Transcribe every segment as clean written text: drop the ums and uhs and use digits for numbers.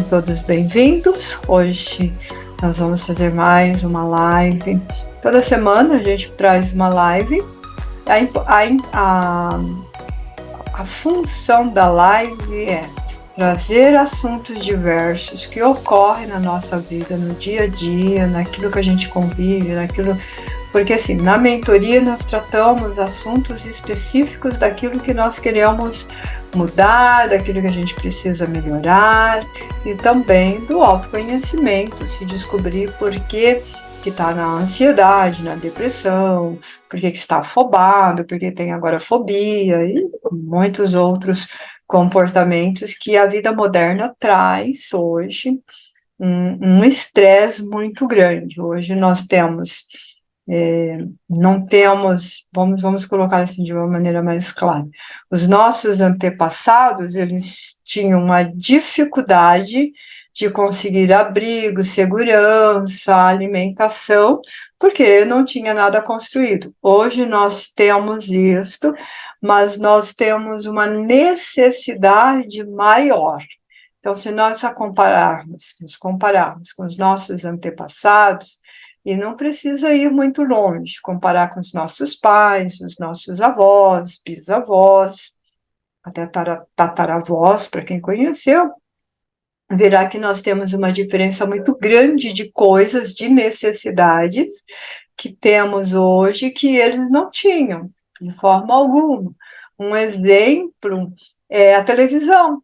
todos bem-vindos. Hoje nós vamos fazer mais uma live. Toda semana a gente traz uma live. A função da live é trazer assuntos diversos que ocorrem na nossa vida, no dia a dia, naquilo que a gente convive, porque assim, na mentoria nós tratamos assuntos específicos daquilo que nós queremos mudar, daquilo que a gente precisa melhorar e também do autoconhecimento, se descobrir por que está na ansiedade, na depressão, por que está afobado, por que tem agorafobia e muitos outros comportamentos que a vida moderna traz hoje, um estresse muito grande. Hoje nós temos... não temos, vamos colocar assim de uma maneira mais clara, os nossos antepassados, eles tinham uma dificuldade de conseguir abrigo, segurança, alimentação, porque não tinha nada construído. Hoje nós temos isto, mas nós temos uma necessidade maior. Então, se nós nos compararmos com os nossos antepassados, e não precisa ir muito longe, comparar com os nossos pais, os nossos avós, bisavós, até tataravós, para quem conheceu, verá que nós temos uma diferença muito grande de coisas, de necessidades que temos hoje que eles não tinham, de forma alguma. Um exemplo é a televisão.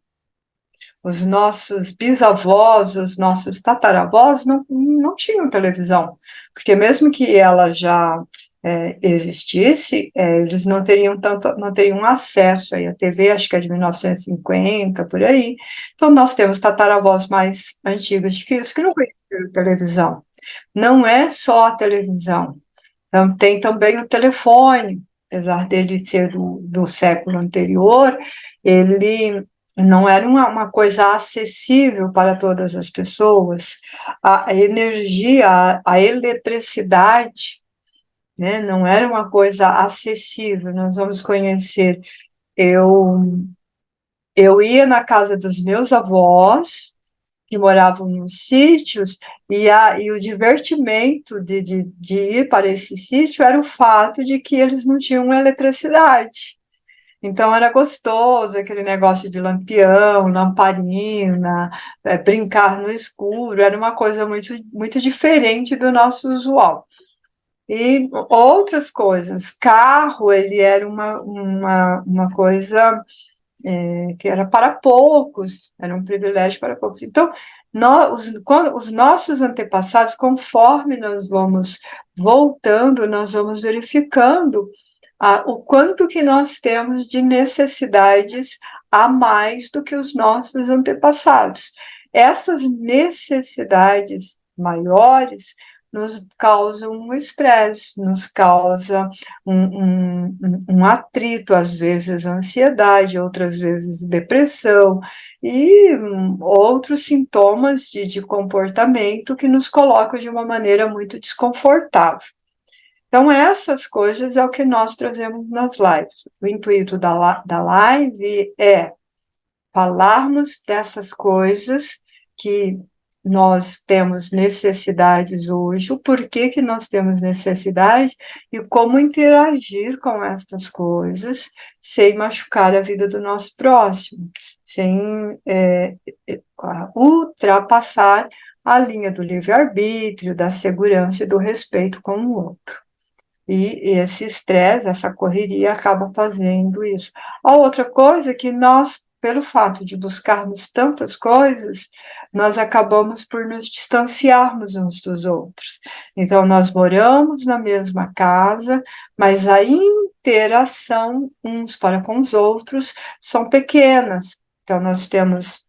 Os nossos bisavós, os nossos tataravós não tinham televisão, porque mesmo que ela já existisse, eles não teriam acesso aí à TV, acho que é de 1950, por aí. Então, nós temos tataravós mais antigos que isso, que não conheciam televisão. Não é só a televisão, então, tem também o telefone, apesar dele ser do século anterior, ele não era uma coisa acessível para todas as pessoas. A energia, a eletricidade, né, não era uma coisa acessível. Nós vamos conhecer. Eu ia na casa dos meus avós, que moravam nos sítios, e o divertimento de ir para esse sítio era o fato de que eles não tinham eletricidade. Então, era gostoso aquele negócio de lampião, lamparina, brincar no escuro, era uma coisa muito, muito diferente do nosso usual. E outras coisas, carro, ele era uma coisa que era para poucos, era um privilégio para poucos. Então, os nossos antepassados, conforme nós vamos voltando, nós vamos verificando o quanto que nós temos de necessidades a mais do que os nossos antepassados. Essas necessidades maiores nos causam um estresse, nos causa um atrito, às vezes ansiedade, outras vezes depressão, e outros sintomas de comportamento que nos colocam de uma maneira muito desconfortável. Então, essas coisas é o que nós trazemos nas lives. O intuito da live é falarmos dessas coisas que nós temos necessidades hoje, o porquê que nós temos necessidade e como interagir com essas coisas sem machucar a vida do nosso próximo, sem ultrapassar a linha do livre-arbítrio, da segurança e do respeito com o outro. E esse estresse, essa correria acaba fazendo isso. A outra coisa é que nós, pelo fato de buscarmos tantas coisas, nós acabamos por nos distanciarmos uns dos outros. Então, nós moramos na mesma casa, mas a interação uns para com os outros são pequenas. Então, nós temos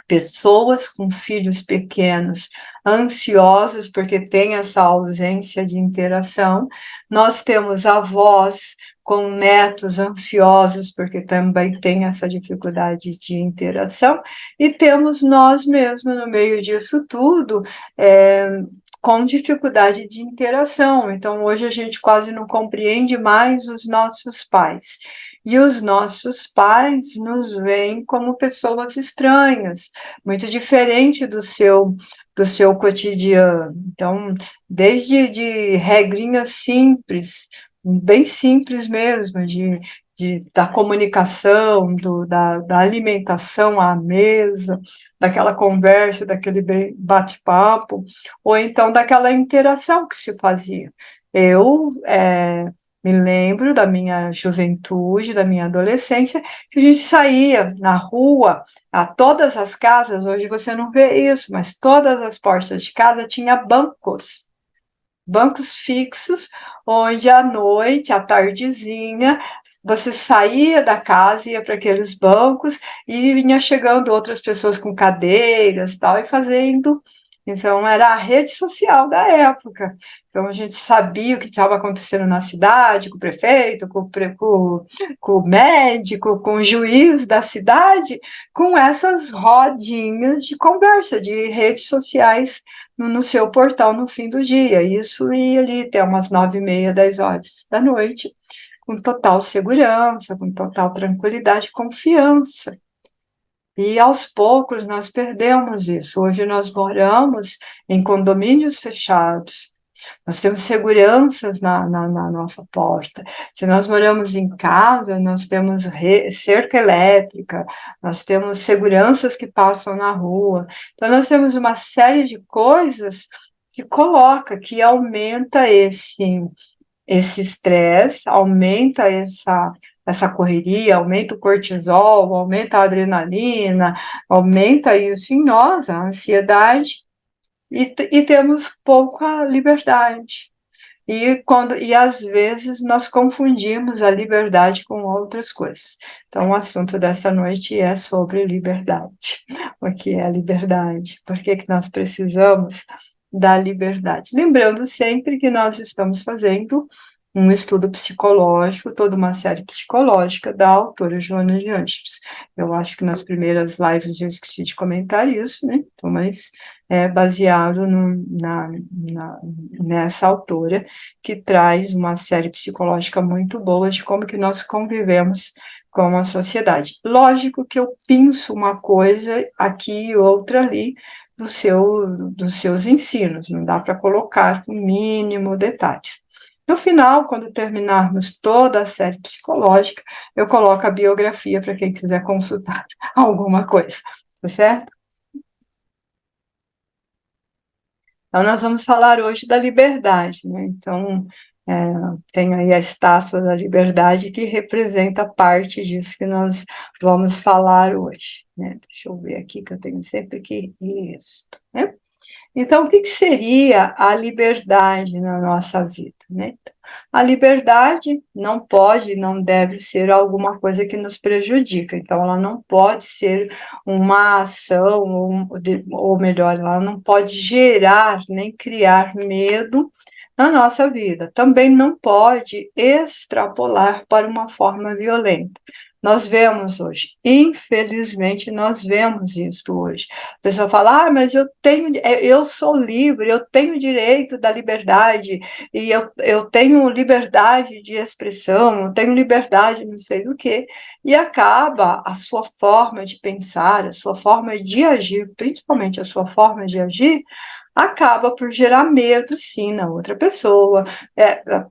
pessoas com filhos pequenos ansiosos porque tem essa ausência de interação. Nós temos avós com netos ansiosos porque também tem essa dificuldade de interação, e temos nós mesmos no meio disso tudo, com dificuldade de interação. Então, hoje a gente quase não compreende mais os nossos pais. e os nossos pais nos veem como pessoas estranhas, muito diferente do seu cotidiano. Então, desde de regrinhas simples, bem simples mesmo, da comunicação, da alimentação à mesa, daquela conversa, daquele bate-papo, ou então daquela interação que se fazia. Eu me lembro da minha juventude, da minha adolescência, que a gente saía na rua, a todas as casas, hoje você não vê isso, mas todas as portas de casa tinha bancos fixos, onde à noite, à tardezinha, você saía da casa, ia para aqueles bancos e vinha chegando outras pessoas com cadeiras tal, e fazendo. Então, era a rede social da época. Então, a gente sabia o que estava acontecendo na cidade, com o prefeito, com o médico, com o juiz da cidade, com essas rodinhas de conversa, de redes sociais no seu portal no fim do dia. Isso ia ali até umas 9h30, 10 horas da noite, com total segurança, com total tranquilidade e confiança. E aos poucos nós perdemos isso. Hoje nós moramos em condomínios fechados, nós temos seguranças na nossa porta. Se nós moramos em casa, nós temos cerca elétrica, nós temos seguranças que passam na rua. Então, nós temos uma série de coisas que aumenta esse estresse, aumenta essa correria, aumenta o cortisol, aumenta a adrenalina, aumenta isso em nós, a ansiedade, e temos pouca liberdade. E às vezes nós confundimos a liberdade com outras coisas. Então, o assunto dessa noite é sobre liberdade. O que é a liberdade? Por que nós precisamos da liberdade? Lembrando sempre que nós estamos fazendo um estudo psicológico, toda uma série psicológica da autora Joana de Ângeles. Eu acho que nas primeiras lives eu esqueci de comentar isso, né? Então, mas é baseado nessa autora, que traz uma série psicológica muito boa de como que nós convivemos com a sociedade. Lógico que eu penso uma coisa aqui e outra ali dos seus ensinos, não dá para colocar o mínimo detalhes. No final, quando terminarmos toda a série psicológica, eu coloco a biografia para quem quiser consultar alguma coisa, tá certo? Então, nós vamos falar hoje da liberdade, né? Então, tem aí a estátua da liberdade que representa parte disso que nós vamos falar hoje, né? Deixa eu ver aqui, que eu tenho sempre que isso, né? Então, o que seria a liberdade na nossa vida, né? A liberdade não pode, não deve ser alguma coisa que nos prejudica. Então, ela não pode ser uma ação, ou melhor, ela não pode gerar nem criar medo na nossa vida. Também não pode extrapolar para uma forma violenta. Nós vemos hoje, infelizmente, nós vemos isso hoje. A pessoa fala, mas eu sou livre, eu tenho direito da liberdade, e eu tenho liberdade de expressão, eu tenho liberdade não sei do que, e acaba a sua forma de pensar, a sua forma de agir, principalmente a sua forma de agir, acaba por gerar medo, sim, na outra pessoa,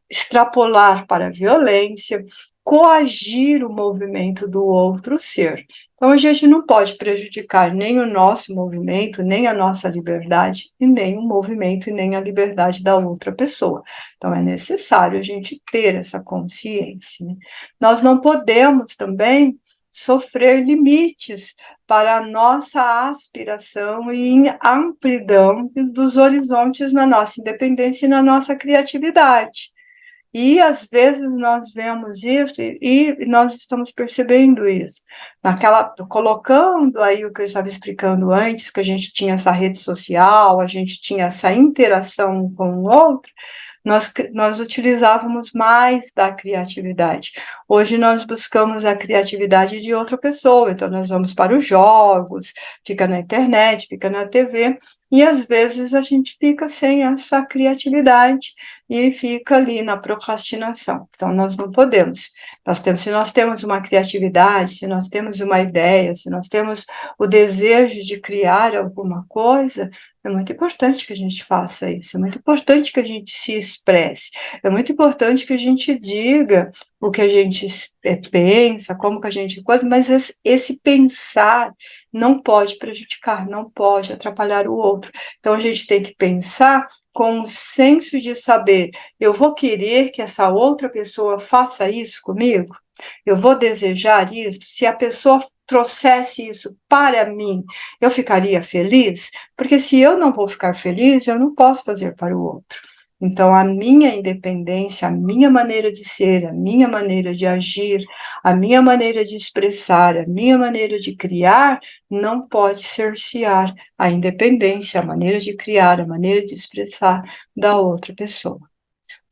extrapolar para a violência, coagir o movimento do outro ser. Então, a gente não pode prejudicar nem o nosso movimento, nem a nossa liberdade, e nem o movimento e nem a liberdade da outra pessoa. Então, é necessário a gente ter essa consciência, né? Nós não podemos também sofrer limites para a nossa aspiração e amplidão dos horizontes na nossa independência e na nossa criatividade. E às vezes nós vemos isso e nós estamos percebendo isso. Colocando aí o que eu estava explicando antes, que a gente tinha essa rede social, a gente tinha essa interação com o outro, nós utilizávamos mais da criatividade. Hoje nós buscamos a criatividade de outra pessoa, então nós vamos para os jogos, fica na internet, fica na TV, e às vezes a gente fica sem essa criatividade e fica ali na procrastinação. Então, nós não podemos. Se nós temos uma criatividade, se nós temos uma ideia, se nós temos o desejo de criar alguma coisa, é muito importante que a gente faça isso, é muito importante que a gente se expresse, é muito importante que a gente diga o que a gente pensa, como que a gente coisa, mas esse pensar não pode prejudicar, não pode atrapalhar o outro. Então a gente tem que pensar com um senso de saber, eu vou querer que essa outra pessoa faça isso comigo? Eu vou desejar isso? Se a pessoa trouxesse isso para mim, eu ficaria feliz? Porque se eu não vou ficar feliz, eu não posso fazer para o outro. Então, a minha independência, a minha maneira de ser, a minha maneira de agir, a minha maneira de expressar, a minha maneira de criar, não pode cercear a independência, a maneira de criar, a maneira de expressar da outra pessoa.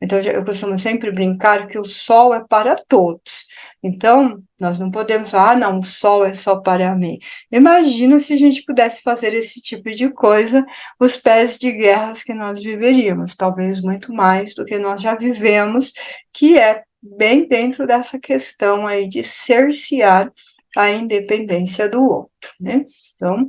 Então, eu costumo sempre brincar que o sol é para todos. Então, nós não podemos falar, não, o sol é só para mim. Imagina se a gente pudesse fazer esse tipo de coisa, os pés de guerras que nós viveríamos, talvez muito mais do que nós já vivemos, que é bem dentro dessa questão aí de cercear a independência do outro, né? Então,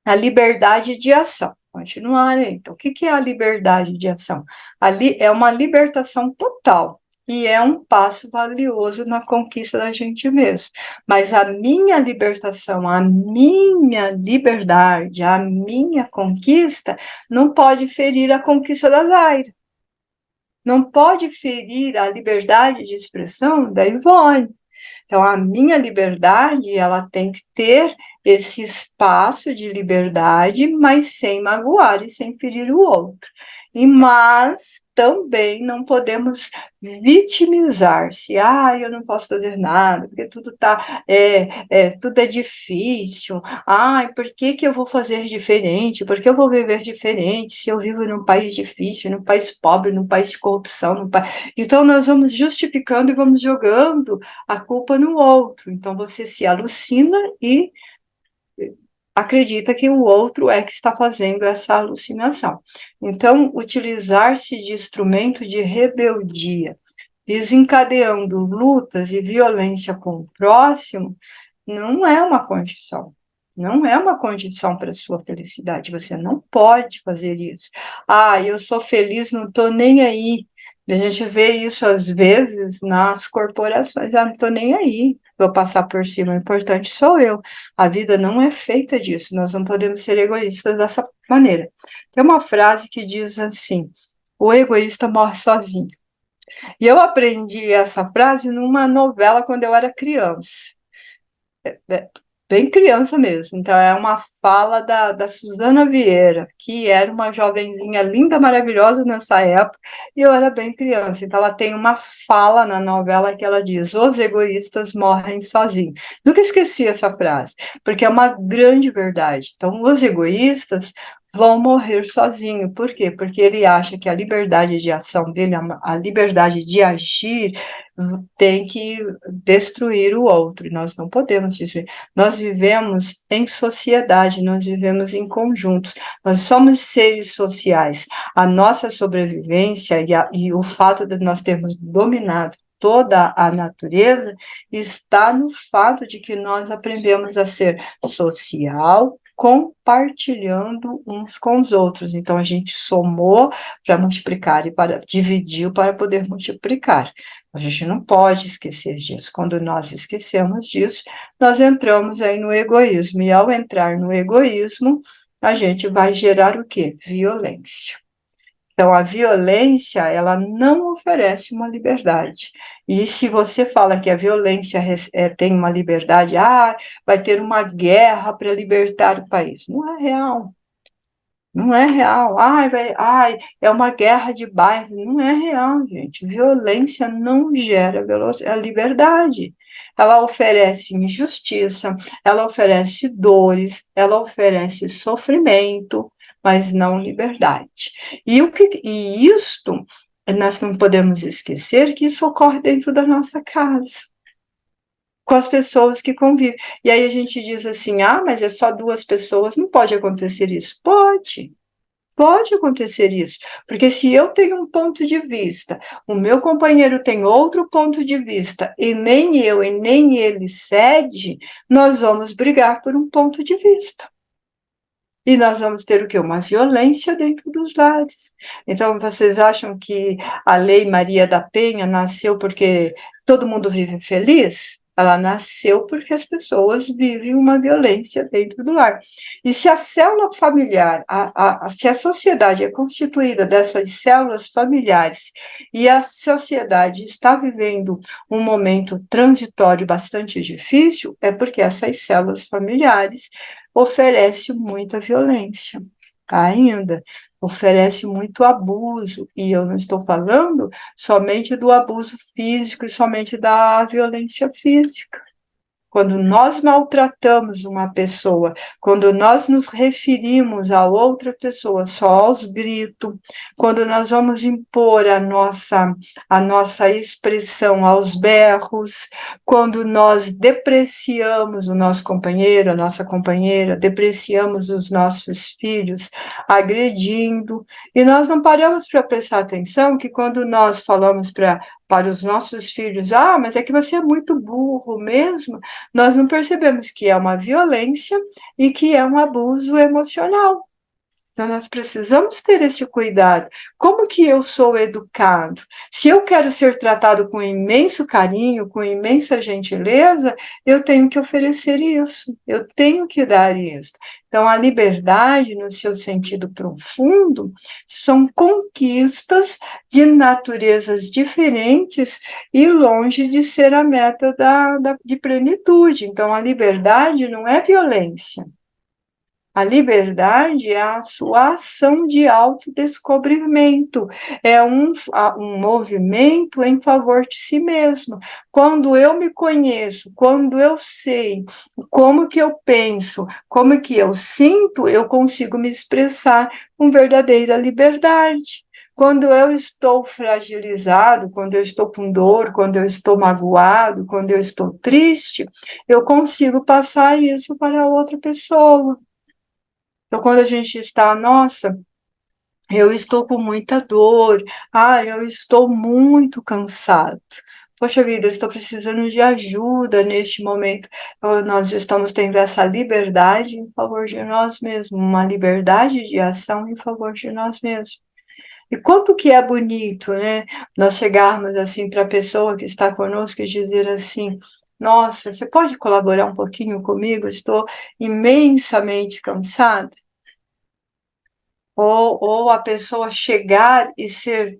a liberdade de ação. Continuar, então, o que é a liberdade de ação? Ali é uma libertação total e é um passo valioso na conquista da gente mesmo. Mas a minha libertação, a minha liberdade, a minha conquista não pode ferir a conquista da Zaira. Não pode ferir a liberdade de expressão da Ivone. Então, a minha liberdade, ela tem que ter esse espaço de liberdade, mas sem magoar e sem ferir o outro. Mas também não podemos vitimizar-se. Eu não posso fazer nada, porque tudo é difícil. Por que eu vou fazer diferente? Por que eu vou viver diferente se eu vivo num país difícil, num país pobre, num país de corrupção, Então, nós vamos justificando e vamos jogando a culpa no outro. Então, você se alucina e acredita que o outro é que está fazendo essa alucinação. Então, utilizar-se de instrumento de rebeldia, desencadeando lutas e violência com o próximo, não é uma condição. Não é uma condição para a sua felicidade. Você não pode fazer isso. Eu sou feliz, não estou nem aí. A gente vê isso às vezes nas corporações. Não estou nem aí. Vou passar por cima. O importante sou eu. A vida não é feita disso. Nós não podemos ser egoístas dessa maneira. Tem uma frase que diz assim: o egoísta morre sozinho. E eu aprendi essa frase numa novela quando eu era criança. Bem criança mesmo. Então, é uma fala da Suzana Vieira, que era uma jovenzinha linda, maravilhosa nessa época, e eu era bem criança. Então, ela tem uma fala na novela que ela diz: os egoístas morrem sozinhos. Nunca esqueci essa frase, porque é uma grande verdade. Então, os egoístas vão morrer sozinhos. Por quê? Porque ele acha que a liberdade de ação dele, a liberdade de agir, tem que destruir o outro, e nós não podemos destruir. Nós vivemos em sociedade, nós vivemos em conjuntos, nós somos seres sociais. A nossa sobrevivência e o fato de nós termos dominado toda a natureza está no fato de que nós aprendemos a ser social, compartilhando uns com os outros. Então, a gente somou para multiplicar e dividiu para poder multiplicar. A gente não pode esquecer disso. Quando nós esquecemos disso, nós entramos aí no egoísmo. E ao entrar no egoísmo, a gente vai gerar o quê? Violência. Então, a violência, ela não oferece uma liberdade. E se você fala que a violência tem uma liberdade, vai ter uma guerra para libertar o país. Não é real. Não é real. É uma guerra de bairro. Não é real, gente. Violência não gera a liberdade. Ela oferece injustiça, ela oferece dores, ela oferece sofrimento, mas não liberdade. E isto, nós não podemos esquecer que isso ocorre dentro da nossa casa. com as pessoas que convivem. E aí a gente diz assim, mas é só 2 pessoas, não pode acontecer isso. Pode acontecer isso, porque se eu tenho um ponto de vista, o meu companheiro tem outro ponto de vista, e nem eu e nem ele cede, nós vamos brigar por um ponto de vista. E nós vamos ter o quê? Uma violência dentro dos lares. Então, vocês acham que a Lei Maria da Penha nasceu porque todo mundo vive feliz? Ela nasceu porque as pessoas vivem uma violência dentro do lar. E se a célula familiar, se a sociedade é constituída dessas células familiares e a sociedade está vivendo um momento transitório bastante difícil, é porque essas células familiares oferece muita violência, ainda oferece muito abuso, e eu não estou falando somente do abuso físico e somente da violência física. Quando nós maltratamos uma pessoa, quando nós nos referimos a outra pessoa só aos gritos, quando nós vamos impor a nossa expressão aos berros, quando nós depreciamos o nosso companheiro, a nossa companheira, depreciamos os nossos filhos, agredindo, e nós não paramos para prestar atenção que quando nós falamos para os nossos filhos, mas é que você é muito burro mesmo, nós não percebemos que é uma violência e que é um abuso emocional. Então, nós precisamos ter esse cuidado. Como que eu sou educado? Se eu quero ser tratado com imenso carinho, com imensa gentileza, eu tenho que oferecer isso, eu tenho que dar isso. Então, a liberdade, no seu sentido profundo, são conquistas de naturezas diferentes e longe de ser a meta de plenitude. Então, a liberdade não é violência. A liberdade é a sua ação de autodescobrimento, é um movimento em favor de si mesmo. Quando eu me conheço, quando eu sei como que eu penso, como que eu sinto, eu consigo me expressar com verdadeira liberdade. Quando eu estou fragilizado, quando eu estou com dor, quando eu estou magoado, quando eu estou triste, eu consigo passar isso para outra pessoa. Então, quando a gente está, nossa, eu estou com muita dor, eu estou muito cansado. Poxa vida, eu estou precisando de ajuda neste momento. Então, nós estamos tendo essa liberdade em favor de nós mesmos, uma liberdade de ação em favor de nós mesmos. E quanto que é bonito, né? Nós chegarmos assim para a pessoa que está conosco e dizer assim: nossa, você pode colaborar um pouquinho comigo? Estou imensamente cansada. Ou a pessoa chegar e ser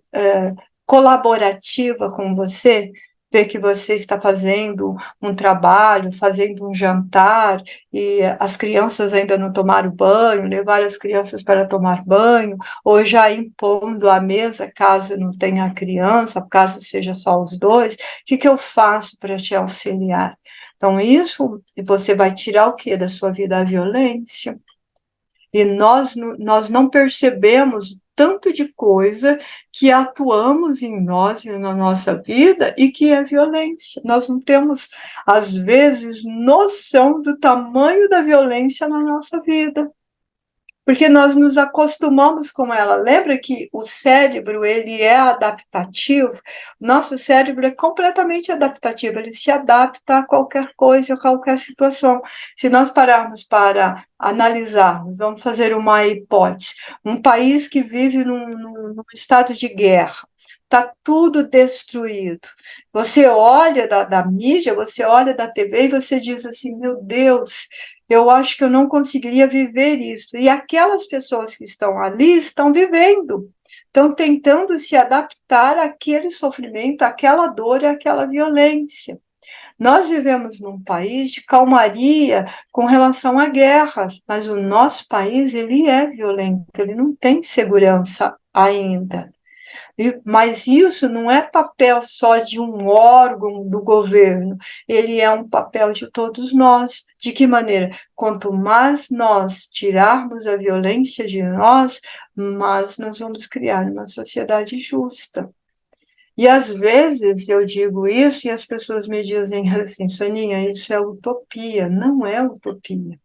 colaborativa com você, ver que você está fazendo um trabalho, fazendo um jantar, e as crianças ainda não tomaram banho, levar as crianças para tomar banho, ou já impondo a mesa, caso não tenha criança, caso seja só os dois, o que eu faço para te auxiliar? Então, isso, você vai tirar o quê da sua vida? A violência. E nós não percebemos tanto de coisa que atuamos em nós e na nossa vida e que é violência. Nós não temos, às vezes, noção do tamanho da violência na nossa vida, porque nós nos acostumamos com ela. Lembra que o cérebro, ele é adaptativo? Nosso cérebro é completamente adaptativo, ele se adapta a qualquer coisa, a qualquer situação. Se nós pararmos para analisarmos, vamos fazer uma hipótese, um país que vive num estado de guerra, está tudo destruído. Você olha da mídia, você olha da TV e você diz assim, meu Deus, eu acho que eu não conseguiria viver isso. E aquelas pessoas que estão ali estão vivendo, estão tentando se adaptar àquele sofrimento, àquela dor e àquela violência. Nós vivemos num país de calmaria com relação à guerra, mas o nosso país ele é violento, ele não tem segurança ainda. Mas isso não é papel só de um órgão do governo, ele é um papel de todos nós. De que maneira? Quanto mais nós tirarmos a violência de nós, mais nós vamos criar uma sociedade justa. E às vezes eu digo isso e as pessoas me dizem assim, Soninha, isso é utopia. Não é utopia.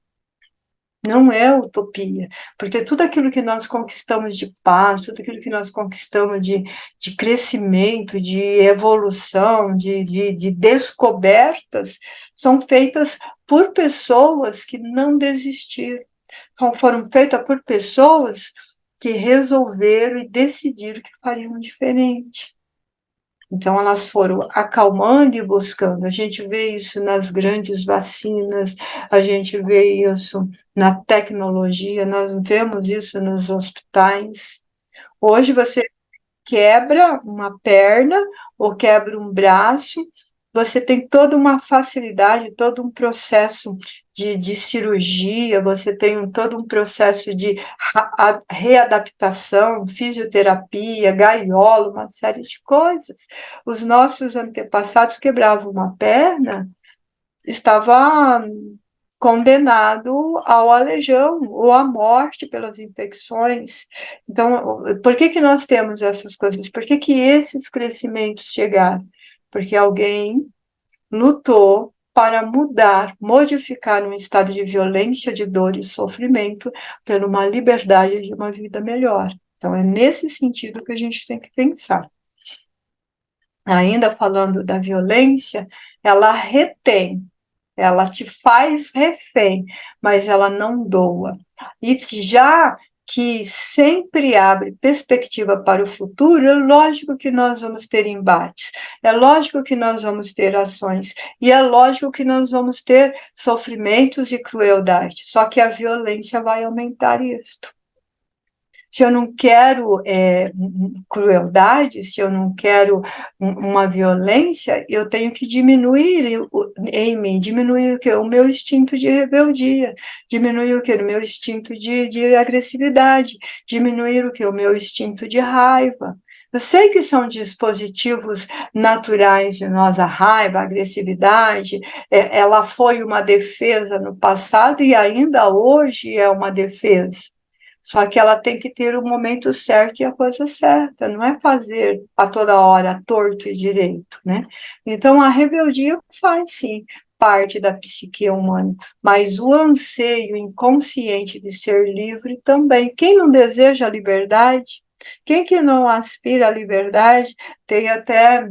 Não é utopia, porque tudo aquilo que nós conquistamos de paz, tudo aquilo que nós conquistamos de crescimento, de evolução, de descobertas, são feitas por pessoas que não desistiram, foram feitas por pessoas que resolveram e decidiram que fariam diferente. Então, elas foram acalmando e buscando. A gente vê isso nas grandes vacinas, a gente vê isso na tecnologia, nós vemos isso nos hospitais. Hoje, você quebra uma perna ou quebra um braço, você tem toda uma facilidade, todo um processo de cirurgia, você tem todo um processo de readaptação, fisioterapia, gaiola, uma série de coisas. Os nossos antepassados quebravam uma perna, estava condenado ao aleijão ou à morte pelas infecções. Então, por que que nós temos essas coisas? Por que que esses crescimentos chegaram? Porque alguém lutou para mudar, modificar um estado de violência, de dor e sofrimento por uma liberdade de uma vida melhor. Então, é nesse sentido que a gente tem que pensar. Ainda falando da violência, ela retém, ela te faz refém, mas ela não doa. E já que sempre abre perspectiva para o futuro, é lógico que nós vamos ter embates, é lógico que nós vamos ter ações, e é lógico que nós vamos ter sofrimentos e crueldade, só que a violência vai aumentar isto. Se eu não quero crueldade, se eu não quero uma violência, eu tenho que diminuir em mim, diminuir o quê? O meu instinto de rebeldia, diminuir o quê? O meu instinto de agressividade, diminuir o quê? O meu instinto de raiva. Eu sei que são dispositivos naturais de nós, a raiva, a agressividade, ela foi uma defesa no passado e ainda hoje é uma defesa. Só que ela tem que ter o momento certo e a coisa certa, não é fazer a toda hora torto e direito, né? Então a rebeldia faz sim parte da psique humana, mas o anseio inconsciente de ser livre também. Quem não deseja a liberdade? Quem que não aspira à liberdade? Tem até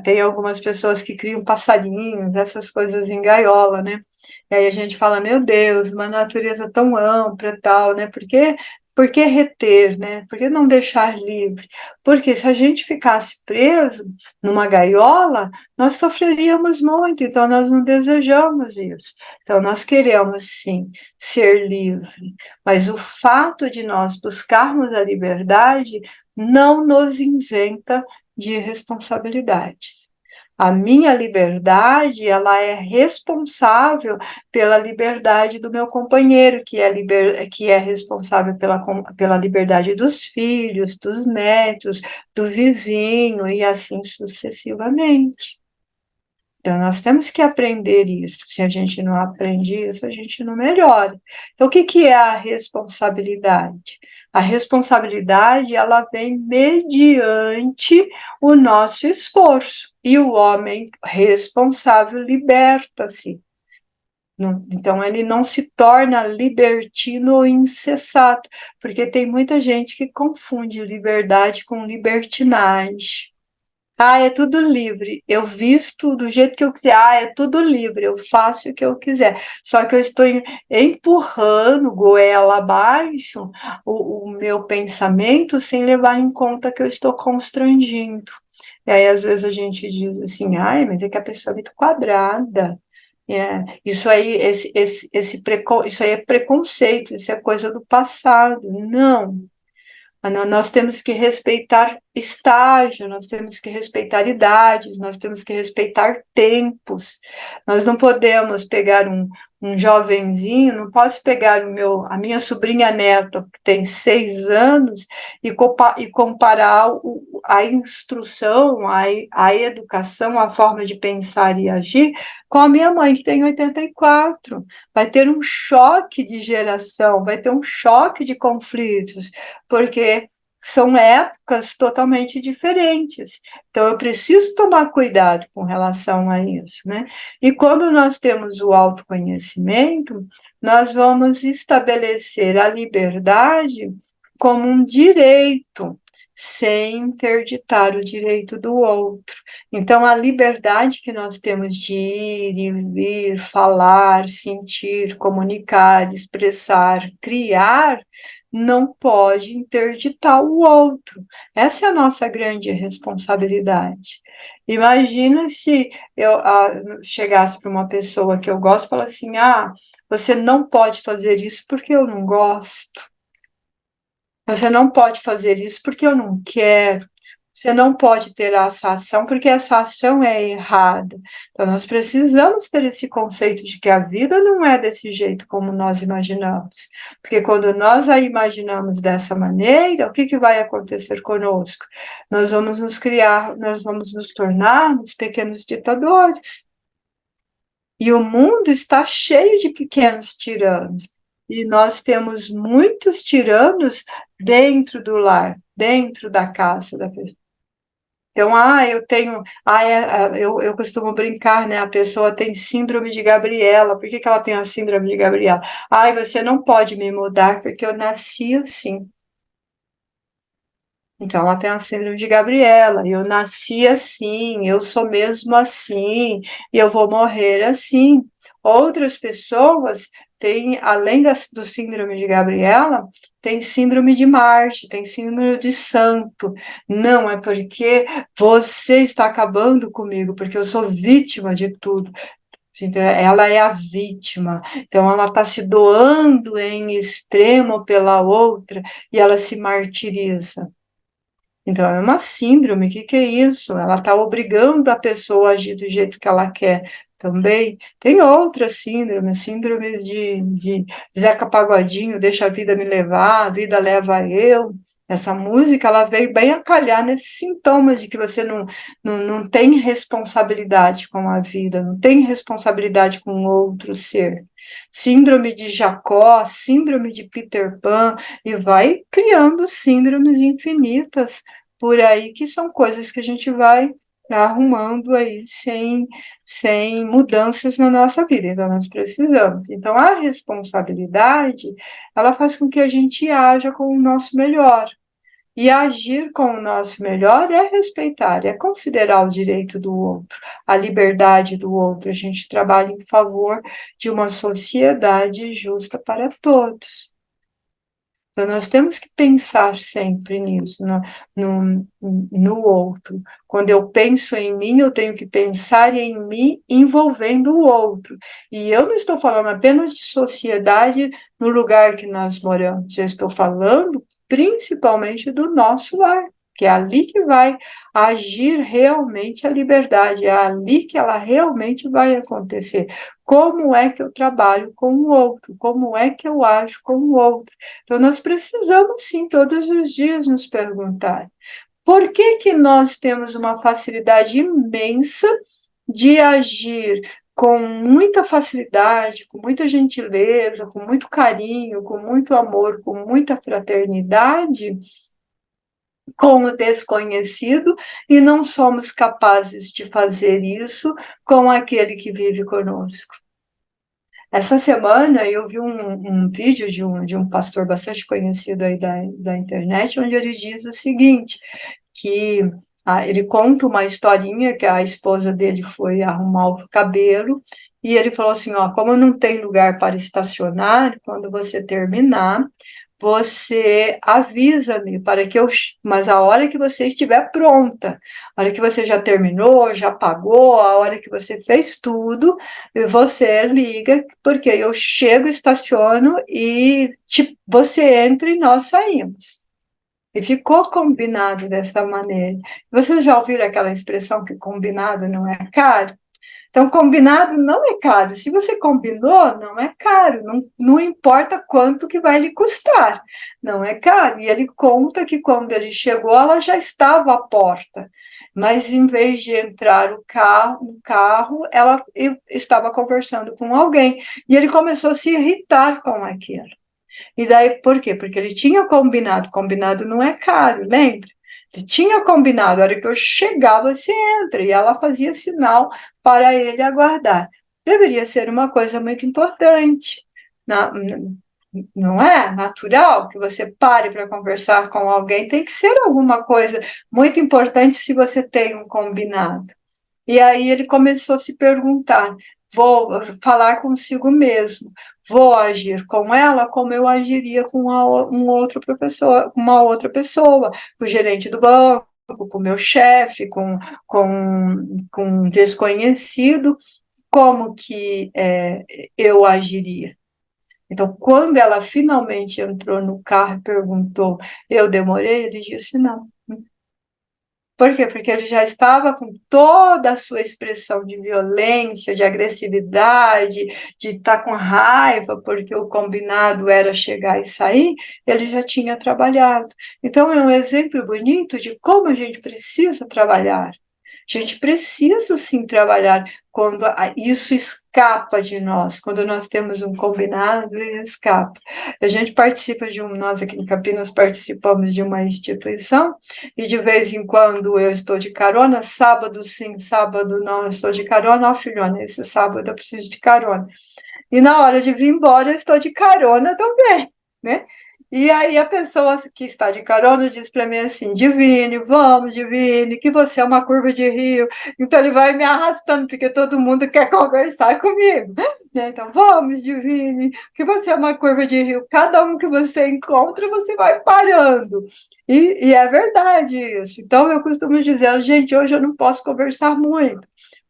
tem algumas pessoas que criam passarinhos, essas coisas em gaiola, né? E aí a gente fala, meu Deus, uma natureza tão ampla e tal, né? Por que reter, né? Por que não deixar livre? Porque se a gente ficasse preso numa gaiola, nós sofreríamos muito, então nós não desejamos isso. Então nós queremos, sim, ser livre, mas o fato de nós buscarmos a liberdade não nos isenta de responsabilidades. A minha liberdade, ela é responsável pela liberdade do meu companheiro, que é responsável pela liberdade dos filhos, dos netos, do vizinho e assim sucessivamente. Então, nós temos que aprender isso. Se a gente não aprende isso, a gente não melhora. Então, o que que é a responsabilidade? A responsabilidade, ela vem mediante o nosso esforço. E o homem responsável liberta-se. Então, ele não se torna libertino ou insensato, porque tem muita gente que confunde liberdade com libertinagem. Ah, é tudo livre. Eu visto do jeito que eu quiser. Ah, é tudo livre. Eu faço o que eu quiser. Só que eu estou empurrando goela abaixo o meu pensamento sem levar em conta que eu estou constrangindo. E aí, às vezes, a gente diz assim, ai, mas é que a pessoa é muito quadrada. Isso aí, isso aí é preconceito, isso é coisa do passado. Não, nós temos que respeitar estágio, nós temos que respeitar idades, nós temos que respeitar tempos. Nós não podemos pegar um jovenzinho, não posso pegar a minha sobrinha neta, que tem 6 anos, e comparar a instrução, a educação, a forma de pensar e agir com a minha mãe, que tem 84. Vai ter um choque de geração, vai ter um choque de conflitos, porque são épocas totalmente diferentes. Então, eu preciso tomar cuidado com relação a isso, né? E quando nós temos o autoconhecimento, nós vamos estabelecer a liberdade como um direito, sem interditar o direito do outro. Então, a liberdade que nós temos de ir e vir, falar, sentir, comunicar, expressar, criar, não pode interditar o outro. Essa é a nossa grande responsabilidade. Imagina se eu chegasse para uma pessoa que eu gosto e falasse assim: você não pode fazer isso porque eu não gosto. Você não pode fazer isso porque eu não quero. Você não pode ter essa ação porque essa ação é errada. Então, nós precisamos ter esse conceito de que a vida não é desse jeito como nós imaginamos. Porque quando nós a imaginamos dessa maneira, o que, que vai acontecer conosco? Nós vamos nos criar, nós vamos nos tornar uns pequenos ditadores. E o mundo está cheio de pequenos tiranos. E nós temos muitos tiranos dentro do lar, dentro da casa da pessoa. Então, eu tenho, eu costumo brincar, né? A pessoa tem síndrome de Gabriela. Por que que ela tem a síndrome de Gabriela? Você não pode me mudar porque eu nasci assim. Então, ela tem a síndrome de Gabriela. Eu nasci assim, eu sou mesmo assim, e eu vou morrer assim. Outras pessoas têm, além do síndrome de Gabriela, tem síndrome de Marte, tem síndrome de Santo. Não, é porque você está acabando comigo, porque eu sou vítima de tudo. Então, ela é a vítima, então ela está se doando em extremo pela outra e ela se martiriza. Então, é uma síndrome, o que que é isso? Ela está obrigando a pessoa a agir do jeito que ela quer também. Tem outras síndromes, síndromes de Zeca Pagodinho, deixa a vida me levar, a vida leva eu. Essa música, ela veio bem a calhar nesses sintomas de que você não tem responsabilidade com a vida, não tem responsabilidade com outro ser. Síndrome de Jacó, síndrome de Peter Pan, e vai criando síndromes infinitas por aí, que são coisas que a gente vai arrumando aí sem mudanças na nossa vida. Então, nós precisamos. Então, a responsabilidade, ela faz com que a gente haja com o nosso melhor. E agir com o nosso melhor é respeitar, é considerar o direito do outro, a liberdade do outro. A gente trabalha em favor de uma sociedade justa para todos. Então, nós temos que pensar sempre nisso, no outro. Quando eu penso em mim, eu tenho que pensar em mim envolvendo o outro. E eu não estou falando apenas de sociedade no lugar que nós moramos, eu estou falando principalmente do nosso lar, que é ali que vai agir realmente a liberdade, é ali que ela realmente vai acontecer. Como é que eu trabalho com o outro? Como é que eu ajo com o outro? Então, nós precisamos, sim, todos os dias nos perguntar por que que nós temos uma facilidade imensa de agir com muita facilidade, com muita gentileza, com muito carinho, com muito amor, com muita fraternidade, com o desconhecido, e não somos capazes de fazer isso com aquele que vive conosco. Essa semana eu vi um vídeo de um pastor bastante conhecido aí da internet, onde ele diz o seguinte, que ele conta uma historinha que a esposa dele foi arrumar o cabelo, e ele falou assim, como não tem lugar para estacionar, quando você terminar, você avisa-me para que mas a hora que você estiver pronta, a hora que você já terminou, já pagou, a hora que você fez tudo, você liga, porque eu chego, estaciono e você entra e nós saímos. E ficou combinado dessa maneira. Vocês já ouviram aquela expressão que combinado não é caro? Então, combinado não é caro. Se você combinou, não é caro. Não importa quanto que vai lhe custar. Não é caro. E ele conta que quando ele chegou, ela já estava à porta. Mas, em vez de entrar no carro, ela estava conversando com alguém. E ele começou a se irritar com aquilo. E daí, por quê? Porque ele tinha combinado. Combinado não é caro, lembra? Ele tinha combinado, a hora que eu chegava, você entra. E ela fazia sinal para ele aguardar. Deveria ser uma coisa muito importante. Na, não é natural que você pare para conversar com alguém. Tem que ser alguma coisa muito importante se você tem um combinado. E aí ele começou a se perguntar: vou falar consigo mesmo, vou agir com ela como eu agiria com um outro professor, uma outra pessoa, com o gerente do banco, com o meu chefe, com um desconhecido, como que eu agiria? Então, quando ela finalmente entrou no carro e perguntou, eu demorei? Ele disse não. Por quê? Porque ele já estava com toda a sua expressão de violência, de agressividade, de estar com raiva, porque o combinado era chegar e sair, ele já tinha trabalhado. Então, é um exemplo bonito de como a gente precisa trabalhar. A gente precisa sim trabalhar quando isso escapa de nós, quando nós temos um combinado e escapa. A gente participa nós aqui em Campinas participamos de uma instituição e de vez em quando eu estou de carona, sábado sim, sábado não, eu estou de carona, ó filhona, esse sábado eu preciso de carona. E na hora de vir embora, eu estou de carona também, né? E aí a pessoa que está de carona diz para mim assim, Divine, vamos, Divine, que você é uma curva de rio. Então ele vai me arrastando, porque todo mundo quer conversar comigo. Né? Então, vamos, Divine, que você é uma curva de rio. Cada um que você encontra, você vai parando. E é verdade isso. Então eu costumo dizer, gente, hoje eu não posso conversar muito.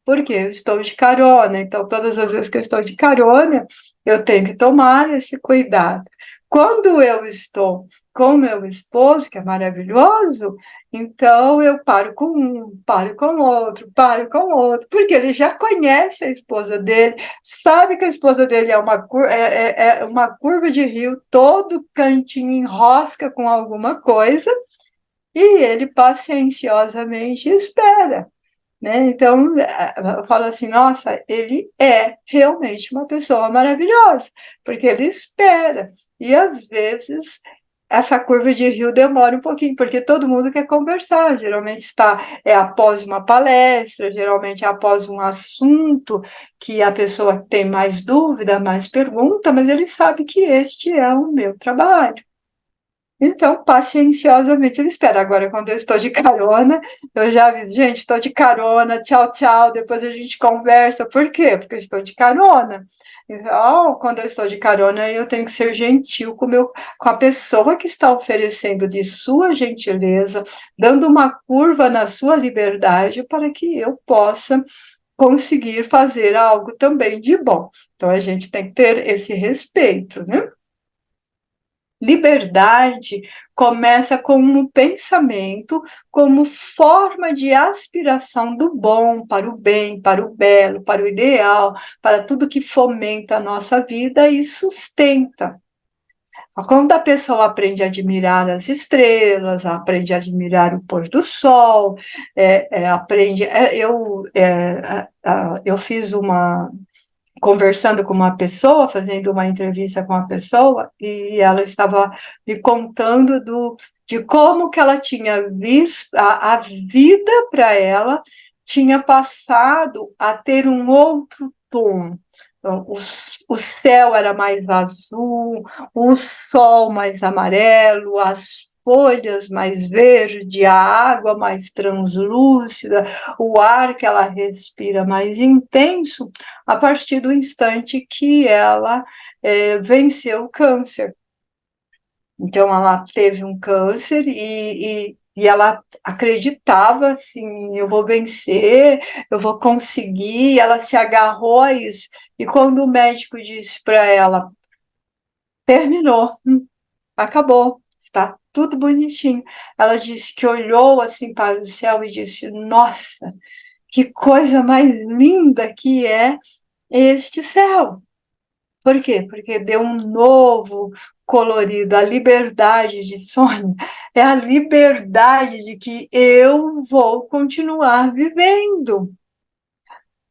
Porque eu estou de carona, então todas as vezes que eu estou de carona, eu tenho que tomar esse cuidado. Quando eu estou com meu esposo, que é maravilhoso, então eu paro com um, paro com outro, porque ele já conhece a esposa dele, sabe que a esposa dele é uma curva de rio, todo cantinho enrosca com alguma coisa, e ele pacienciosamente espera. Né? Então, eu falo assim, nossa, ele é realmente uma pessoa maravilhosa, porque ele espera. E às vezes essa curva de rio demora um pouquinho, porque todo mundo quer conversar. Geralmente após uma palestra, geralmente é após um assunto que a pessoa tem mais dúvida, mais pergunta, mas ele sabe que este é o meu trabalho. Então, pacienciosamente ele espera. Agora, quando eu estou de carona, eu já aviso, gente, estou de carona, tchau, tchau, depois a gente conversa. Por quê? Porque eu estou de carona. Então, quando eu estou de carona, eu tenho que ser gentil com a pessoa que está oferecendo de sua gentileza, dando uma curva na sua liberdade para que eu possa conseguir fazer algo também de bom. Então, a gente tem que ter esse respeito, né? Liberdade começa com um pensamento, como forma de aspiração do bom, para o bem, para o belo, para o ideal, para tudo que fomenta a nossa vida e sustenta. Quando a pessoa aprende a admirar as estrelas, aprende a admirar o pôr do sol, aprende. Eu fiz conversando com uma pessoa, fazendo uma entrevista com uma pessoa, e ela estava me contando de como que ela tinha visto, a vida para ela tinha passado a ter um outro tom. Então, o céu era mais azul, o sol mais amarelo, as folhas mais verde, a água mais translúcida, o ar que ela respira mais intenso, a partir do instante que ela venceu o câncer. Então, ela teve um câncer e ela acreditava assim, eu vou vencer, eu vou conseguir, ela se agarrou a isso. E quando o médico disse para ela, terminou, acabou, está tudo bonitinho. Ela disse que olhou assim para o céu e disse, nossa, que coisa mais linda que é este céu. Por quê? Porque deu um novo colorido, a liberdade de sonho, é a liberdade de que eu vou continuar vivendo.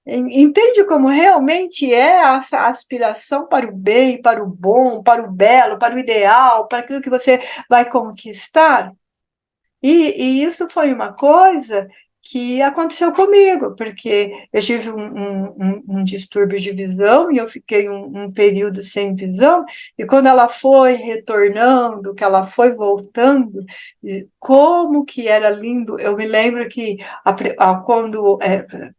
Entende como realmente é essa aspiração para o bem, para o bom, para o belo, para o ideal, para aquilo que você vai conquistar? E isso foi uma coisa que aconteceu comigo, porque eu tive um distúrbio de visão e eu fiquei um período sem visão, e quando ela foi retornando, que ela foi voltando, como que era lindo. Eu me lembro que quando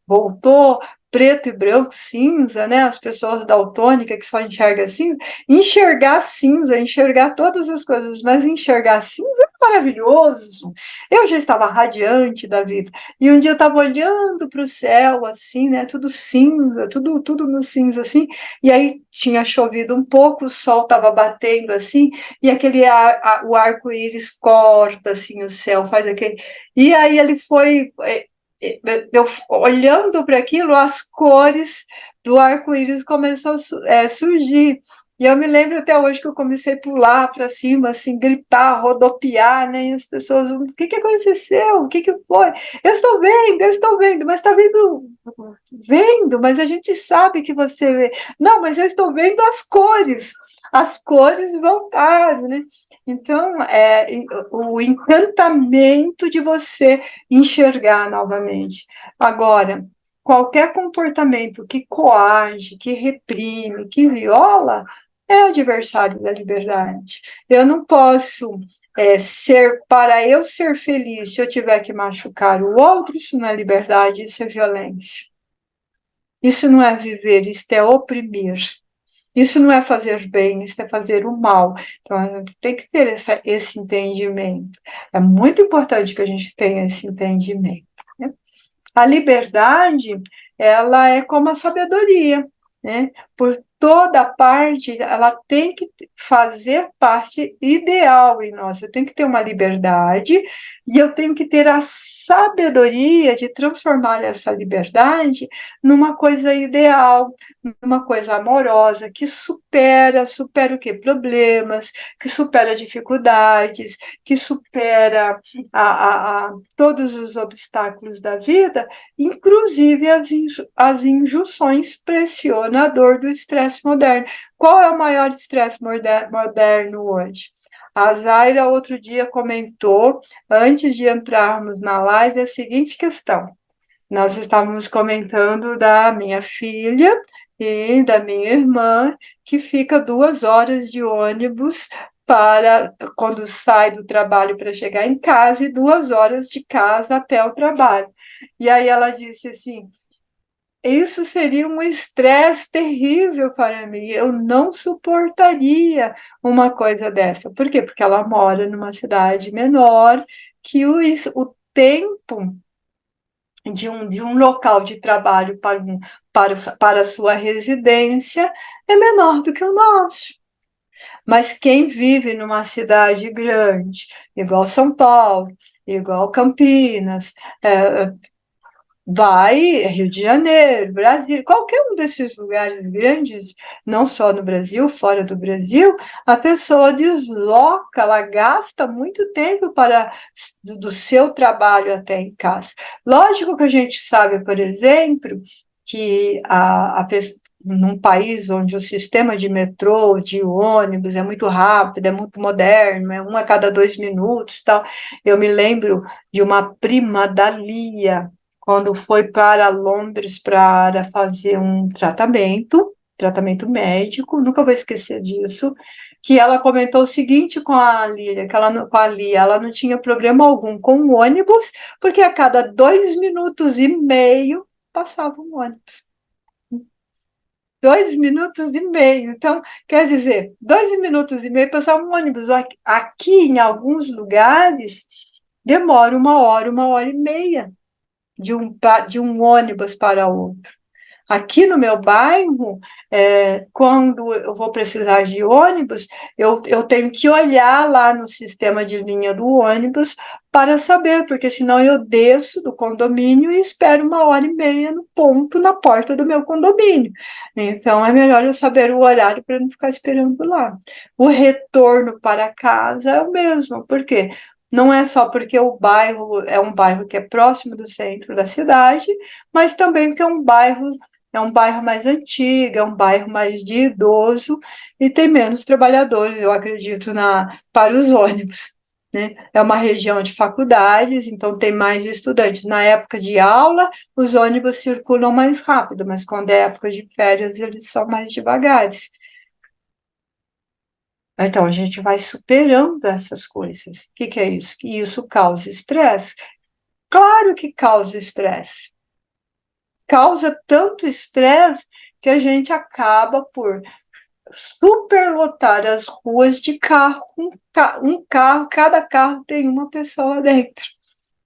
voltou preto e branco, cinza, né? As pessoas daltônicas que só enxergam cinza, enxergar todas as coisas, mas enxergar cinza é maravilhoso. Eu já estava radiante da vida. E um dia eu estava olhando para o céu, assim, né? Tudo cinza, tudo no cinza, assim. E aí tinha chovido um pouco, o sol estava batendo, assim, e o arco-íris corta, assim, o céu, faz aquele. E aí ele foi. Eu olhando para aquilo, as cores do arco-íris começou a surgir. E eu me lembro até hoje que eu comecei a pular para cima, assim, gritar, rodopiar, né? E as pessoas, o que aconteceu? O que foi? Eu estou vendo, mas está vendo, mas a gente sabe que você vê. Não, mas eu estou vendo as cores voltaram, né? Então, o encantamento de você enxergar novamente. Agora, qualquer comportamento que coage, que reprime, que viola, é adversário da liberdade. Eu não posso para eu ser feliz, se eu tiver que machucar o outro, isso não é liberdade, isso é violência. Isso não é viver, isso é oprimir. Isso não é fazer bem, isso é fazer o mal. Então, a gente tem que ter esse entendimento. É muito importante que a gente tenha esse entendimento, né? A liberdade, ela é como a sabedoria, né? Por toda parte, ela tem que fazer parte ideal em nós. Eu tenho que ter uma liberdade e eu tenho que ter a sabedoria de transformar essa liberdade numa coisa ideal, numa coisa amorosa, que supera o quê? Problemas, que supera dificuldades, que supera todos os obstáculos da vida, inclusive as injunções pressionador do estresse moderno. Qual é o maior estresse moderno hoje? A Zaira, outro dia, comentou, antes de entrarmos na live, a seguinte questão. Nós estávamos comentando da minha filha e da minha irmã, que fica 2 horas de ônibus para quando sai do trabalho para chegar em casa e 2 horas de casa até o trabalho. E aí ela disse assim: isso seria um estresse terrível para mim. Eu não suportaria uma coisa dessa. Por quê? Porque ela mora numa cidade menor, que o tempo de um local de trabalho para a sua residência é menor do que o nosso. Mas quem vive numa cidade grande, igual São Paulo, igual Campinas, é, Rio de Janeiro, Brasil, qualquer um desses lugares grandes, não só no Brasil, fora do Brasil, a pessoa desloca, ela gasta muito tempo do seu trabalho até em casa. Lógico que a gente sabe, por exemplo, que num país onde o sistema de metrô, de ônibus é muito rápido, é muito moderno, é um a cada 2 minutos, tal. Eu me lembro de uma prima da Lia, quando foi para Londres para fazer um tratamento médico, nunca vou esquecer disso, que ela comentou o seguinte com a Lília, com a Lia, ela não tinha problema algum com o ônibus, porque a cada 2 minutos e meio passava um ônibus. 2 minutos e meio. Então, quer dizer, 2 minutos e meio passava um ônibus. Aqui, em alguns lugares, demora uma hora e meia de um ônibus para outro. Aqui no meu bairro, quando eu vou precisar de ônibus, eu tenho que olhar lá no sistema de linha do ônibus para saber, porque senão eu desço do condomínio e espero 1 hora e meia no ponto, na porta do meu condomínio. Então, é melhor eu saber o horário para não ficar esperando lá. O retorno para casa é o mesmo, por quê? Não é só porque o bairro é um bairro que é próximo do centro da cidade, mas também porque é um bairro mais antigo, é um bairro mais de idoso e tem menos trabalhadores, eu acredito, para os ônibus. Né? É uma região de faculdades, então tem mais estudantes. Na época de aula, os ônibus circulam mais rápido, mas quando é época de férias, eles são mais devagares. Então, a gente vai superando essas coisas. O que é isso? Que isso causa estresse? Claro que causa estresse. Causa tanto estresse que a gente acaba por superlotar as ruas de carro. Um carro, cada carro tem uma pessoa dentro.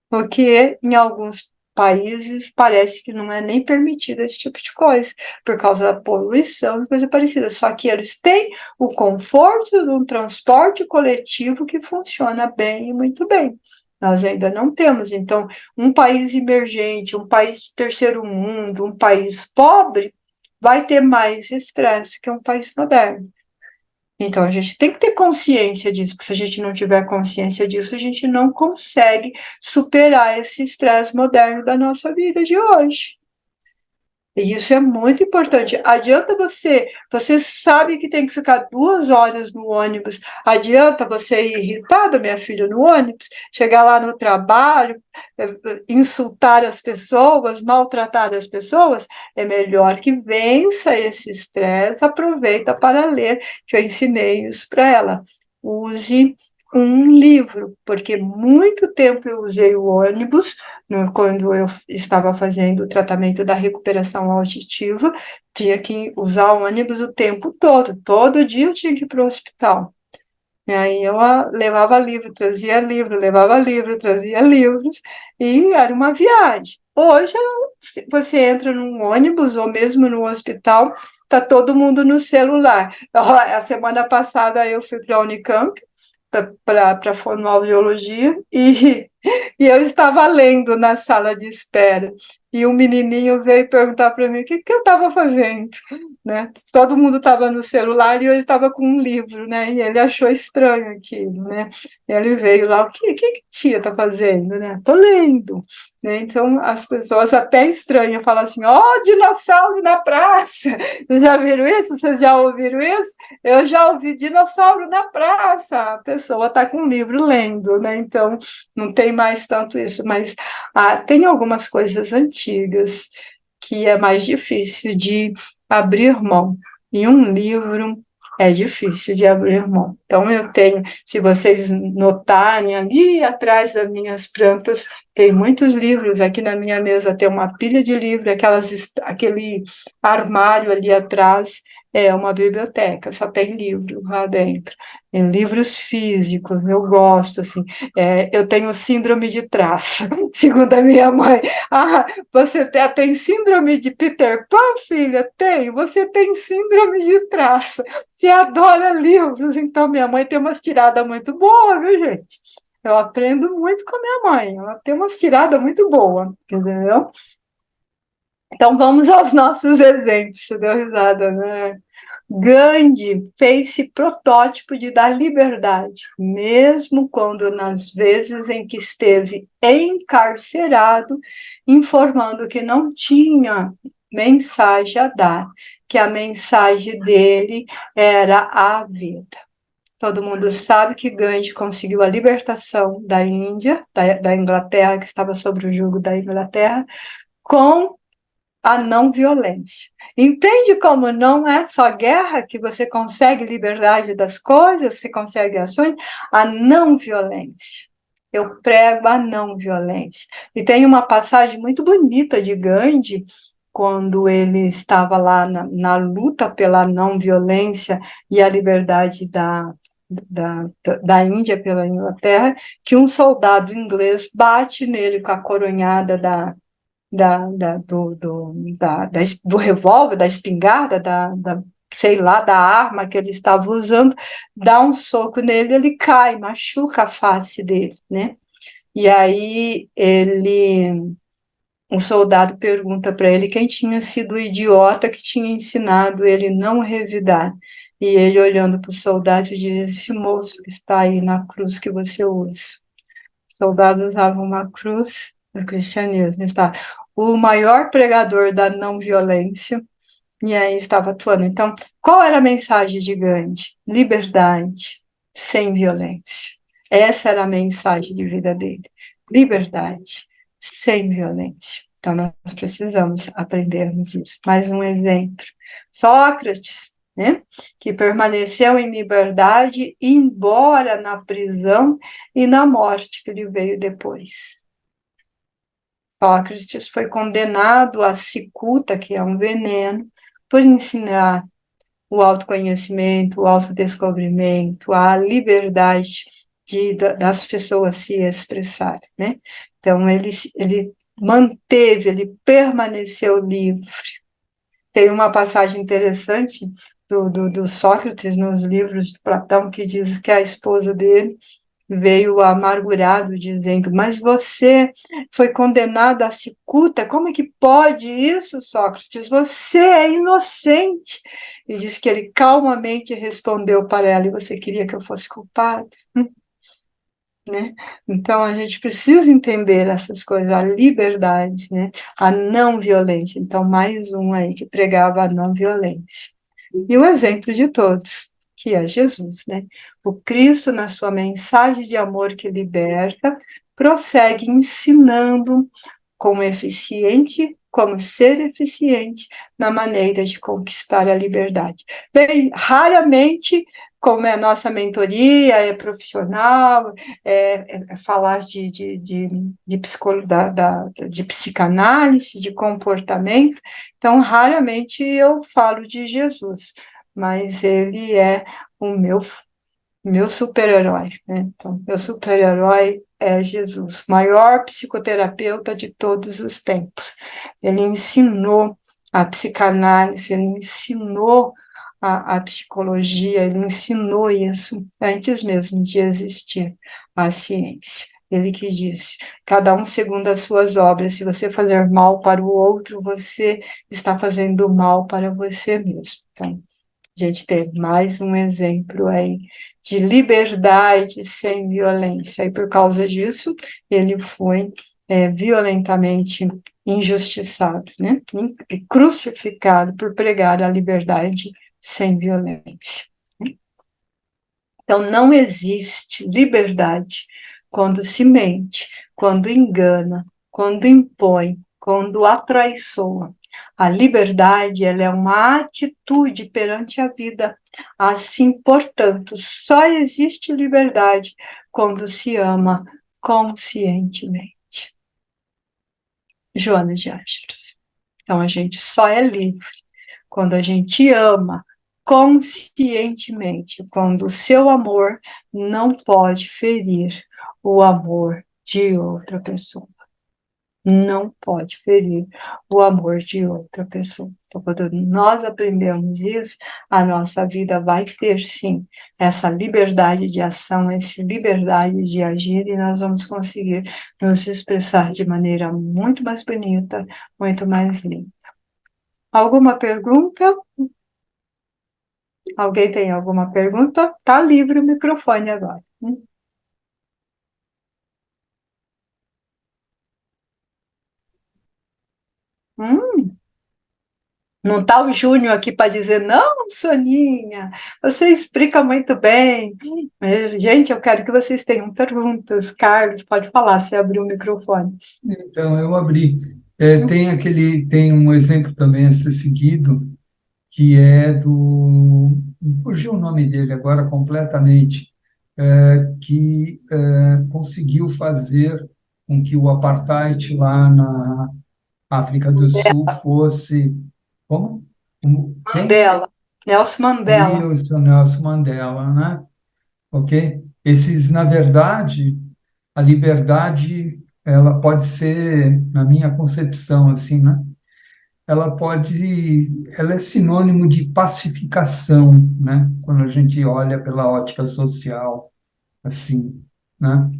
Porque em alguns países parece que não é nem permitido esse tipo de coisa, por causa da poluição e coisa parecida. Só que eles têm o conforto de um transporte coletivo que funciona bem e muito bem. Nós ainda não temos. Então, um país emergente, um país de terceiro mundo, um país pobre, vai ter mais estresse que um país moderno. Então, a gente tem que ter consciência disso, porque se a gente não tiver consciência disso, a gente não consegue superar esse estresse moderno da nossa vida de hoje. E isso é muito importante. Adianta você sabe que tem que ficar 2 horas no ônibus, adianta você ir irritada, minha filha, no ônibus, chegar lá no trabalho, insultar as pessoas, maltratar as pessoas, é melhor que vença esse estresse, aproveita para ler, que eu ensinei isso para ela. Use um livro, porque muito tempo eu usei o ônibus, quando eu estava fazendo o tratamento da recuperação auditiva, tinha que usar o ônibus o tempo todo dia eu tinha que ir para o hospital. E aí eu levava livro, levava livro, trazia livros, e era uma viagem. Hoje, você entra num ônibus ou mesmo no hospital, tá todo mundo no celular. A semana passada eu fui para a Unicamp, para fonoaudiologia, e eu estava lendo na sala de espera. E um menininho veio perguntar para mim o que eu estava fazendo, né? Todo mundo estava no celular e eu estava com um livro, né? E ele achou estranho aquilo, né? E ele veio lá, o que tia está fazendo, né? Estou lendo, né? Então, as pessoas até estranham, falam assim, dinossauro na praça! Vocês já viram isso? Vocês já ouviram isso? Eu já ouvi dinossauro na praça, a pessoa está com um livro lendo, né? Então, não tem mais tanto isso, mas tem algumas coisas antigas que é mais difícil de abrir mão. E um livro é difícil de abrir mão. Então, eu tenho, se vocês notarem ali atrás das minhas plantas, tem muitos livros. Aqui na minha mesa tem uma pilha de livros, aquele armário ali atrás é uma biblioteca, só tem livro lá dentro. Tem livros físicos, eu gosto, assim. Eu tenho síndrome de traça, segundo a minha mãe. Você tem síndrome de Peter Pan, filha? Tem. Você tem síndrome de traça. Você adora livros, então minha mãe tem umas tiradas muito boas, viu, gente? Eu aprendo muito com a minha mãe, ela tem umas tiradas muito boas, entendeu? Então vamos aos nossos exemplos. Você deu risada, né? Gandhi fez-se protótipo de dar liberdade, mesmo quando nas vezes em que esteve encarcerado, informando que não tinha mensagem a dar, que a mensagem dele era a vida. Todo mundo sabe que Gandhi conseguiu a libertação da Índia, da Inglaterra, que estava sob o jugo da Inglaterra, com a não violência. Entende como não é só guerra que você consegue liberdade das coisas, você consegue ações? A não violência. Eu prego a não violência. E tem uma passagem muito bonita de Gandhi, quando ele estava lá na luta pela não violência e a liberdade da Índia pela Inglaterra, que um soldado inglês bate nele com a coronhada do revólver, da espingarda, sei lá, da arma que ele estava usando, dá um soco nele, ele cai, machuca a face dele, né? E aí um soldado pergunta para ele quem tinha sido o idiota que tinha ensinado ele não revidar. E ele, olhando para o soldado, diz: esse moço que está aí na cruz que você usa. soldados usavam uma cruz no cristianismo. Está o maior pregador da não violência, e aí estava atuando. Então, qual era a mensagem de Gandhi? Liberdade sem violência. Essa era a mensagem de vida dele. Liberdade sem violência. Então, nós precisamos aprendermos isso. Mais um exemplo. Sócrates, né, que permaneceu em liberdade, embora na prisão e na morte que lhe veio depois. Sócrates foi condenado à cicuta, que é um veneno, por ensinar o autoconhecimento, o autodescobrimento, a liberdade das pessoas se expressarem, né? Então, ele manteve, ele permaneceu livre. Tem uma passagem interessante do Sócrates nos livros de Platão que diz que a esposa dele veio amargurado, dizendo: mas você foi condenado à cicuta, como é que pode isso, Sócrates? Você é inocente. E diz que ele calmamente respondeu para ela: e você queria que eu fosse culpado? Né? Então, a gente precisa entender essas coisas, a liberdade, né? A não violência. Então, mais um aí que pregava a não violência. E o exemplo de todos, que é Jesus, né? O Cristo, na sua mensagem de amor que liberta, prossegue ensinando como ser eficiente na maneira de conquistar a liberdade. Bem, raramente, como é a nossa mentoria, é profissional, é falar de psicanálise, de comportamento, então raramente eu falo de Jesus, mas ele é o meu super-herói, né? Então, meu super-herói é Jesus, maior psicoterapeuta de todos os tempos. Ele ensinou a psicanálise, ele ensinou a psicologia, ele ensinou isso antes mesmo de existir a ciência. Ele que disse: cada um segundo as suas obras, se você fazer mal para o outro, você está fazendo mal para você mesmo. Então, a gente tem mais um exemplo aí de liberdade sem violência. E por causa disso, ele foi violentamente injustiçado, né? E crucificado por pregar a liberdade sem violência. Então, não existe liberdade quando se mente, quando engana, quando impõe, quando atraiçoa. A liberdade, ela é uma atitude perante a vida. Assim, portanto, só existe liberdade quando se ama conscientemente. Joana de Astros. Então, a gente só é livre quando a gente ama conscientemente, quando o seu amor não pode ferir o amor de outra pessoa. Não pode ferir o amor de outra pessoa. Então, quando nós aprendemos isso, a nossa vida vai ter, sim, essa liberdade de ação, essa liberdade de agir, e nós vamos conseguir nos expressar de maneira muito mais bonita, muito mais linda. Alguma pergunta? Alguém tem alguma pergunta? Está livre o microfone agora. Hum, não está o Júnior aqui para dizer, não, Soninha, você explica muito bem. Gente, eu quero que vocês tenham perguntas. Carlos, pode falar, se abrir o microfone. Então, eu abri. Tem um exemplo também a ser seguido, que é do. Fugiu o nome dele agora completamente, que conseguiu fazer com que o apartheid lá na África do Sul fosse. Como? Quem? Mandela, Nelson Mandela. Isso, Nelson Mandela, né? Ok? Na verdade, a liberdade, ela pode ser, na minha concepção, assim, né? Ela é sinônimo de pacificação, né? Quando a gente olha pela ótica social, assim, né?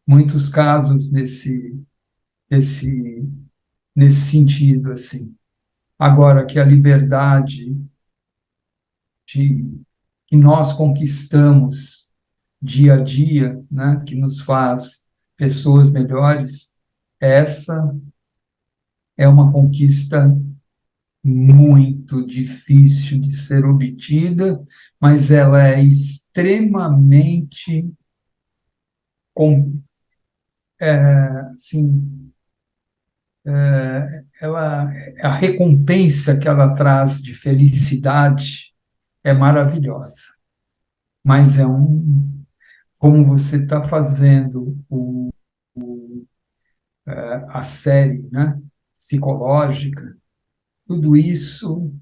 Muitos casos nesse, nesse sentido, assim. Agora que a liberdade de, que nós conquistamos dia a dia, né? Que nos faz pessoas melhores, essa é uma conquista muito difícil de ser obtida, mas ela é extremamente, com, assim, ela, a recompensa que ela traz de felicidade é maravilhosa. Mas como você está fazendo a série, né, psicológica, tudo isso,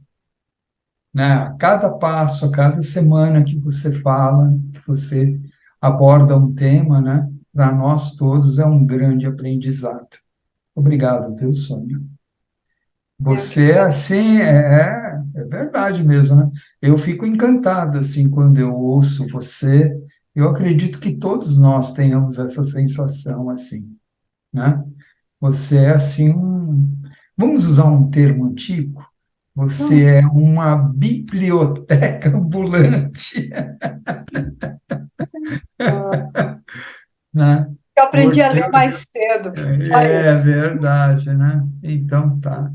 né, a cada passo, a cada semana que você fala, que você aborda um tema, né, para nós todos é um grande aprendizado. Obrigado, viu, Sônia? Eu que Você, assim, é verdade mesmo, né? Eu fico encantado, assim, quando eu ouço você. Eu acredito que todos nós tenhamos essa sensação, assim, né? Você é, assim, vamos usar um termo antigo? Você agradeço. é uma biblioteca ambulante, né? Eu aprendi a ler Porque mais cedo, só é isso. verdade, né? Então tá.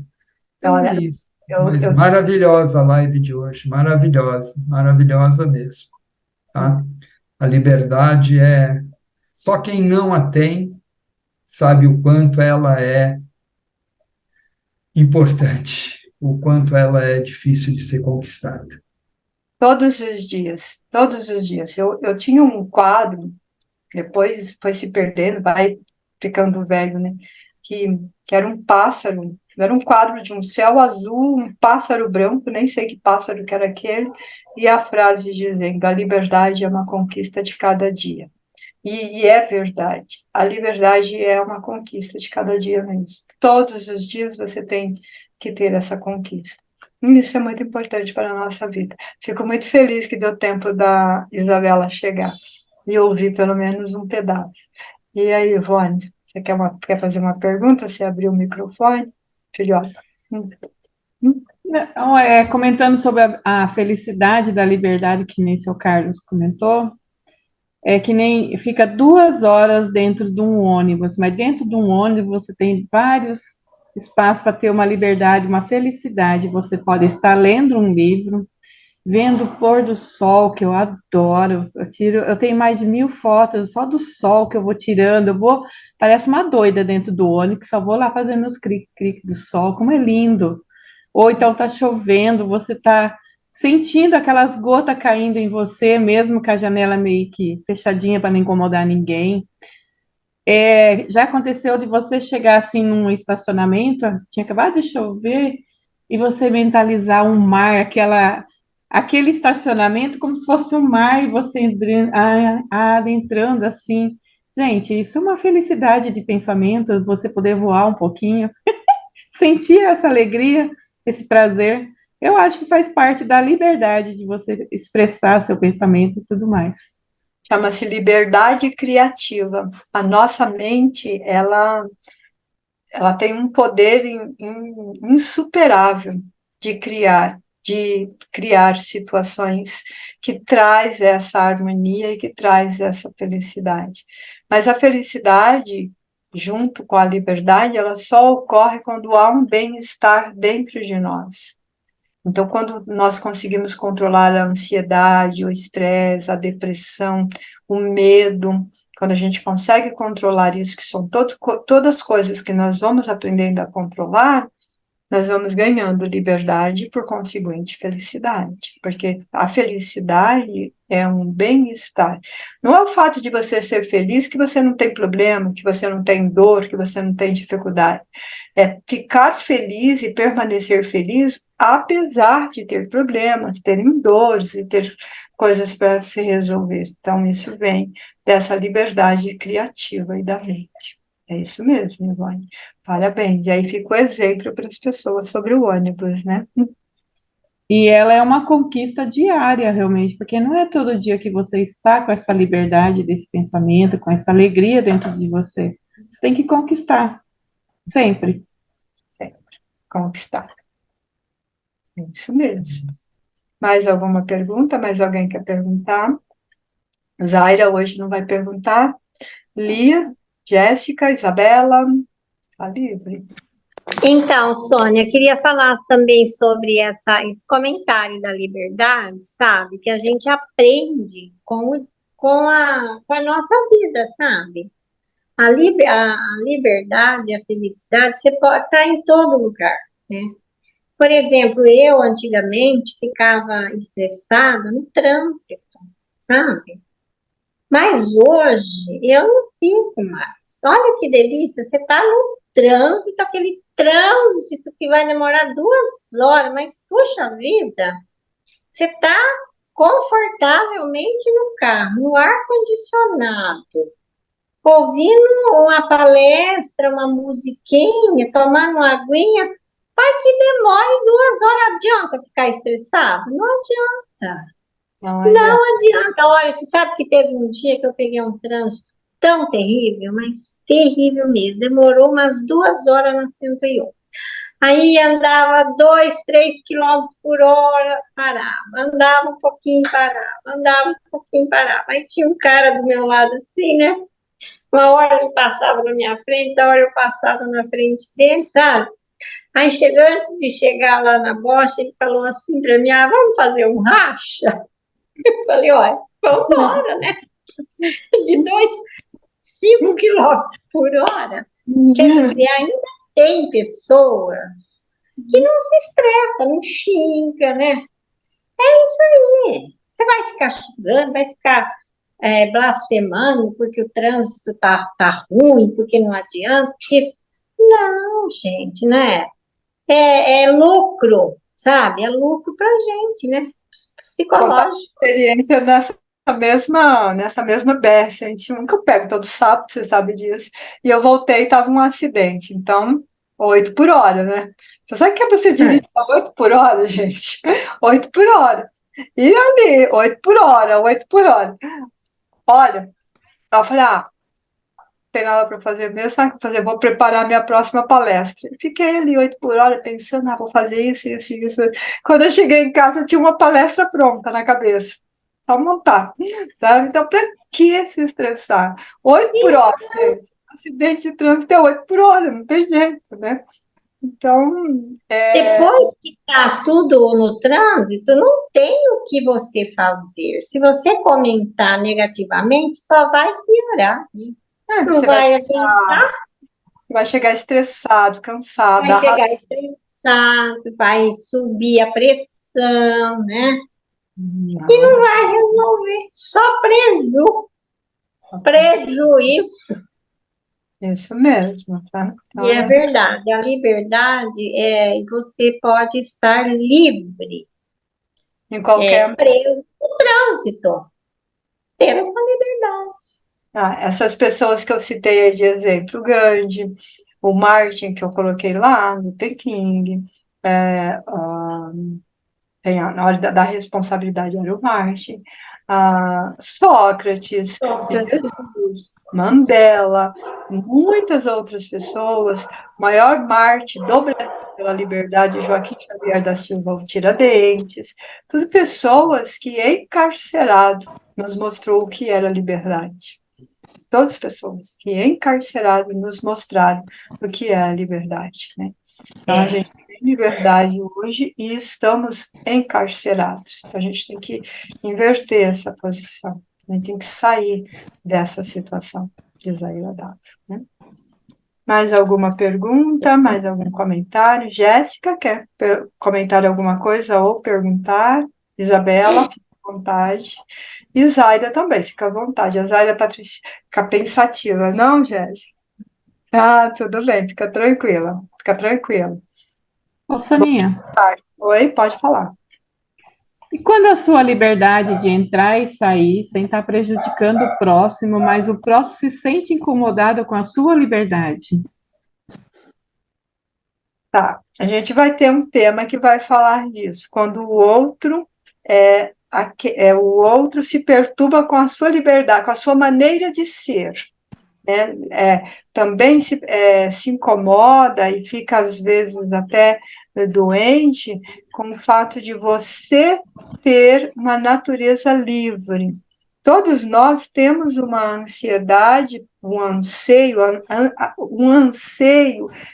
Então, Então é olha, isso. eu, Mas eu, maravilhosa a live de hoje, maravilhosa, maravilhosa mesmo, tá? A liberdade é só quem não a tem sabe o quanto ela é importante, o quanto ela é difícil de ser conquistada. todos os dias. Eu tinha um quadro, depois foi se perdendo, vai ficando velho, né? Que era um pássaro, era um quadro de um céu azul, um pássaro branco, nem sei que pássaro que era aquele, e a frase dizendo: a liberdade é uma conquista de cada dia. E é verdade, a liberdade é uma conquista de cada dia mesmo. Todos os dias você tem que ter essa conquista. E isso é muito importante para a nossa vida. Fico muito feliz que deu tempo da Isabela chegar e ouvir pelo menos um pedaço. E aí, Ivone, você quer fazer uma pergunta? Você abriu o microfone? Filhota. Hum, hum. Não, comentando sobre a felicidade da liberdade, que nem seu Carlos comentou, é que nem fica 2 horas dentro de um ônibus, mas dentro de um ônibus você tem vários espaços para ter uma liberdade, uma felicidade. Você pode estar lendo um livro, vendo o pôr do sol, que eu adoro. Eu tenho mais de 1.000 fotos só do sol que eu vou tirando. Parece uma doida dentro do ônibus, só vou lá fazendo os cliques do sol, como é lindo. Ou então tá chovendo, você tá sentindo aquelas gotas caindo em você, mesmo com a janela meio que fechadinha para não incomodar ninguém. Já aconteceu de você chegar assim num estacionamento, tinha acabado de chover, e você mentalizar um mar, aquele estacionamento como se fosse um mar, e você adentrando assim. Gente, isso é uma felicidade de pensamento, você poder voar um pouquinho, sentir essa alegria, esse prazer. Eu acho que faz parte da liberdade de você expressar seu pensamento e tudo mais. Chama-se liberdade criativa. A nossa mente, ela tem um poder insuperável de criar situações que traz essa harmonia e que traz essa felicidade. Mas a felicidade, junto com a liberdade, ela só ocorre quando há um bem-estar dentro de nós. Então, quando nós conseguimos controlar a ansiedade, o estresse, a depressão, o medo, quando a gente consegue controlar isso, que são todas coisas que nós vamos aprendendo a controlar, nós vamos ganhando liberdade e, por conseguinte, felicidade. Porque a felicidade é um bem-estar. Não é o fato de você ser feliz que você não tem problema, que você não tem dor, que você não tem dificuldade. É ficar feliz e permanecer feliz apesar de ter problemas, terem dores e ter coisas para se resolver. Então, isso vem dessa liberdade criativa e da mente. É isso mesmo, Ivone. Parabéns. E aí fica o exemplo para as pessoas sobre o ônibus, né? E ela é uma conquista diária, realmente, porque não é todo dia que você está com essa liberdade desse pensamento, com essa alegria dentro de você. Você tem que conquistar, sempre. Sempre conquistar. É isso mesmo. Mais alguma pergunta? Mais alguém quer perguntar? Zaira hoje não vai perguntar. Lia? Jéssica, Isabela, tá livre. Então, Sônia, queria falar também sobre esse comentário da liberdade, sabe? Que a gente aprende com a nossa vida, sabe? A liberdade, a felicidade, você pode estar em todo lugar, né? Por exemplo, eu antigamente ficava estressada no trânsito, sabe? Mas hoje eu não fico mais. Olha que delícia, você está no trânsito, aquele trânsito que vai demorar 2 horas, mas puxa vida, você está confortavelmente no carro, no ar-condicionado, ouvindo uma palestra, uma musiquinha, tomando uma aguinha, vai que demore 2 horas. Adianta ficar estressado? Não adianta. Não Não adianta. Olha, você sabe que teve um dia que eu peguei um trânsito tão terrível, mas terrível mesmo. Demorou umas 2 horas na 101. Aí andava 2, 3 quilômetros por hora, parava. Andava um pouquinho, parava. Andava um pouquinho, parava. Aí tinha um cara do meu lado assim, né? Uma hora ele passava na minha frente, outra hora eu passava na frente dele, sabe? Aí, antes de chegar lá na bocha, ele falou assim para mim, vamos fazer um racha? Eu falei, olha, vamos embora, né? De 5 quilômetros por hora. Quer dizer, ainda tem pessoas que não se estressam, não xinga, né? É isso aí. Você vai ficar xingando, vai ficar blasfemando porque o trânsito tá ruim, porque não adianta. Não, gente, né? É lucro, sabe? É lucro pra gente, né? Psicológico. Experiência nessa mesma BR, a gente nunca pega todo sábado, você sabe disso. E eu voltei e estava um acidente, então, 8 por hora, né? Você sabe que é você dirigir a 8 por hora, gente? 8 por hora. E ali, 8 por hora, 8 por hora. Olha, eu falei, tem nada para fazer mesmo, sabe o que fazer? Vou preparar minha próxima palestra. Fiquei ali 8 por hora pensando, vou fazer isso, isso, isso. Quando eu cheguei em casa, tinha uma palestra pronta na cabeça. Só montar, sabe? Então, para que se estressar? 8 por hora, gente. Acidente de trânsito é 8 por hora, não tem jeito, né? Então, Depois que está tudo no trânsito, não tem o que você fazer. Se você comentar negativamente, só vai piorar, né? Não você vai, vai adiantar, vai chegar estressado, cansado, vai chegar estressado, vai subir a pressão, né? E não vai resolver. Só prejuízo. isso mesmo, tá? Então, E é verdade, a liberdade é você pode estar livre, em qualquer preso no trânsito, ter essa liberdade. essas pessoas que eu citei aí de exemplo, o Gandhi, o Martin, que eu coloquei lá, no Peking, tem na hora da responsabilidade era o Martin, Sócrates, Jesus, Mandela, muitas outras pessoas, o maior mártir do Brasil pela liberdade, Joaquim Xavier da Silva, o Tiradentes, tudo pessoas que encarcerado nos mostrou o que era liberdade. Todas as pessoas que encarcerados nos mostraram o que é a liberdade, né? Então, a gente tem liberdade hoje e estamos encarcerados. Então, a gente tem que inverter essa posição. A gente tem que sair dessa situação desagradável, né? Mais alguma pergunta? Mais algum comentário? Jéssica, quer comentar alguma coisa ou perguntar? Isabela, fica à vontade. E Zaida também, fica à vontade. A Zaida está triste, fica pensativa. Não, Jéssica? Tudo bem, fica tranquila. Fica tranquila. Ô, Soninha, Oi, pode falar. e quando a sua liberdade de entrar e sair sem estar prejudicando o próximo, mas o próximo se sente incomodado com a sua liberdade? Tá, a gente vai ter um tema que vai falar disso. Quando o outro se perturba com a sua liberdade, com a sua maneira de ser, né? Também se incomoda e fica, às vezes, até doente com o fato de você ter uma natureza livre. Todos nós temos uma ansiedade, um anseio,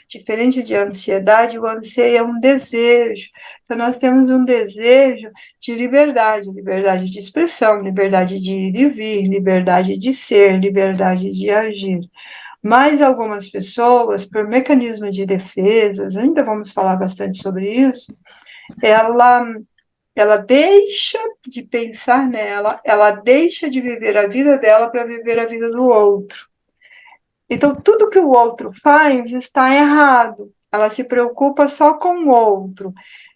diferente de ansiedade, o anseio é um desejo. Então, nós temos um desejo de liberdade, liberdade de expressão, liberdade de ir e vir, liberdade de ser, liberdade de agir. Mas algumas pessoas, por mecanismo de defesas, ainda vamos falar bastante sobre isso, ela deixa de pensar nela, ela deixa de viver a vida dela para viver a vida do outro. Então, tudo que o outro faz está errado. Ela se preocupa só com o outro.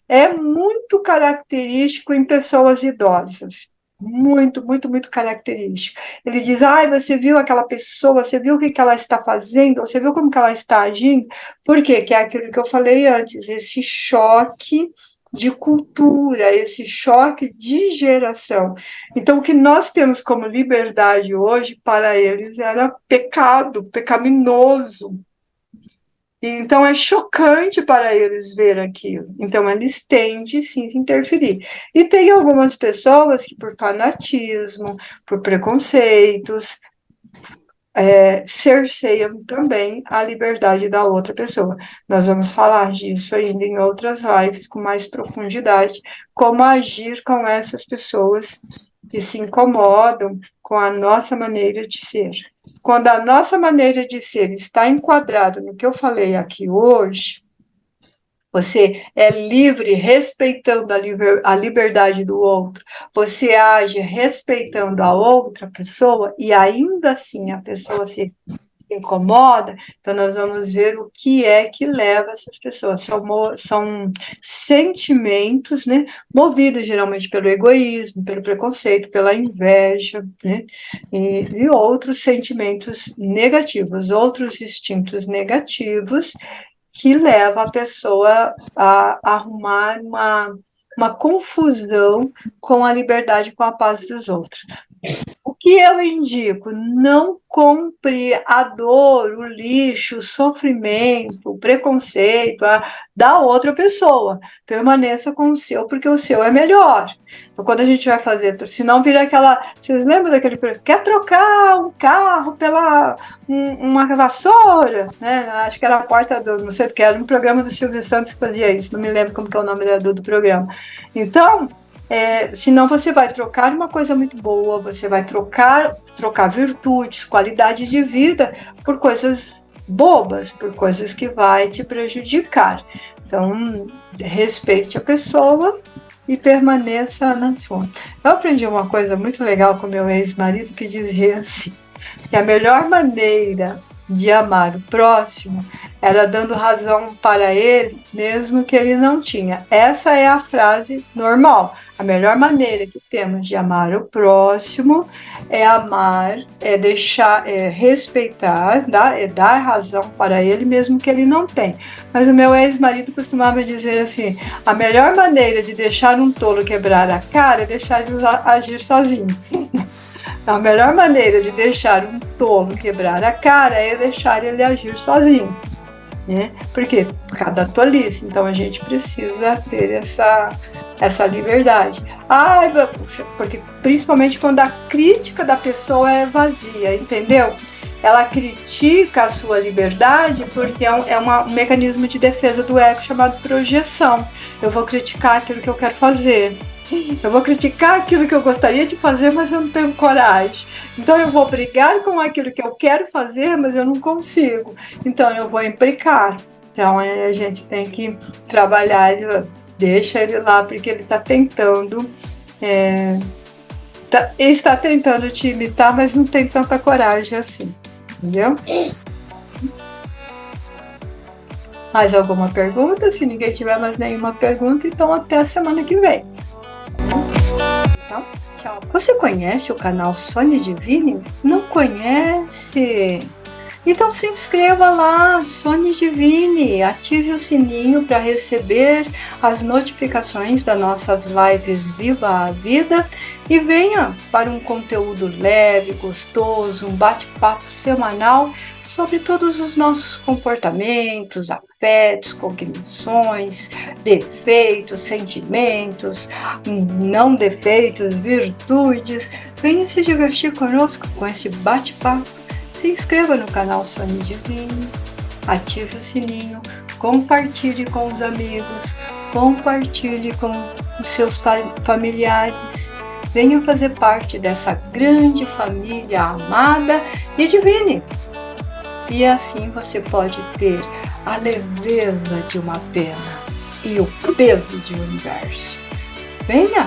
É muito característico em pessoas idosas. Muito, muito, muito característico. Ele diz, você viu aquela pessoa, você viu o que ela está fazendo, você viu como que ela está agindo? Por quê? Que é aquilo que eu falei antes, esse choque de cultura, esse choque de geração. Então, o que nós temos como liberdade hoje, para eles, era pecado, pecaminoso. Então, é chocante para eles ver aquilo. Então, eles tendem, sim, a interferir. E tem algumas pessoas que, por fanatismo, por preconceitos, cerceiam também a liberdade da outra pessoa. Nós vamos falar disso ainda em outras lives com mais profundidade, como agir com essas pessoas que se incomodam com a nossa maneira de ser. Quando a nossa maneira de ser está enquadrada no que eu falei aqui hoje, você é livre respeitando a liberdade do outro, você age respeitando a outra pessoa e ainda assim a pessoa se incomoda, então nós vamos ver o que é que leva essas pessoas. São sentimentos, né, movidos geralmente pelo egoísmo, pelo preconceito, pela inveja, né, e outros sentimentos negativos, outros instintos negativos que leva a pessoa a arrumar uma confusão com a liberdade, com a paz dos outros. O que eu indico? Não compre a dor, o lixo, o sofrimento, o preconceito da outra pessoa. Permaneça com o seu, porque o seu é melhor. Então, quando a gente vai fazer, se não vira aquela... Vocês lembram daquele... Quer trocar um carro pela uma vassoura? Né? Acho que era a porta do... Não sei o que, era um programa do Silvio Santos que fazia isso. Não me lembro como que é o nome do programa. Então... senão você vai trocar uma coisa muito boa, você vai trocar virtudes, qualidade de vida por coisas bobas, por coisas que vai te prejudicar. Então, respeite a pessoa e permaneça na sua. Eu aprendi uma coisa muito legal com meu ex-marido que dizia assim, que a melhor maneira de amar o próximo era dando razão para ele, mesmo que ele não tinha. Essa é a frase normal. A melhor maneira que temos de amar o próximo é amar, respeitar, dar razão para ele, mesmo que ele não tenha. Mas o meu ex-marido costumava dizer assim, a melhor maneira de deixar um tolo quebrar a cara é deixar ele agir sozinho. A melhor maneira de deixar um tolo quebrar a cara é deixar ele agir sozinho. Né? Por quê? Por causa da tolice. Então a gente precisa ter essa liberdade. Porque principalmente quando a crítica da pessoa é vazia, entendeu? Ela critica a sua liberdade porque é um mecanismo de defesa do ego chamado projeção. Eu vou criticar aquilo que eu quero fazer. Eu vou criticar aquilo que eu gostaria de fazer, mas eu não tenho coragem. Então eu vou brigar com aquilo que eu quero fazer, mas eu não consigo. Então eu vou implicar. Então a gente tem que trabalhar, deixa ele lá, porque ele está tentando. Ele está tentando te imitar, mas não tem tanta coragem assim. Entendeu? Mais alguma pergunta? Se ninguém tiver mais nenhuma pergunta, então até a semana que vem. Então, tchau. Você conhece o canal Sônia Divine? Não conhece? Então se inscreva lá, Sônia Divine, ative o sininho para receber as notificações das nossas lives Viva a Vida e venha para um conteúdo leve, gostoso, um bate-papo semanal sobre todos os nossos comportamentos, afetos, cognições, defeitos, sentimentos, não defeitos, virtudes. Venha se divertir conosco com este bate-papo. Se inscreva no canal Sônia Divino, ative o sininho, compartilhe com os amigos, compartilhe com os seus familiares. Venha fazer parte dessa grande família amada e divina. E assim você pode ter a leveza de uma pena e o peso de um universo. Venha!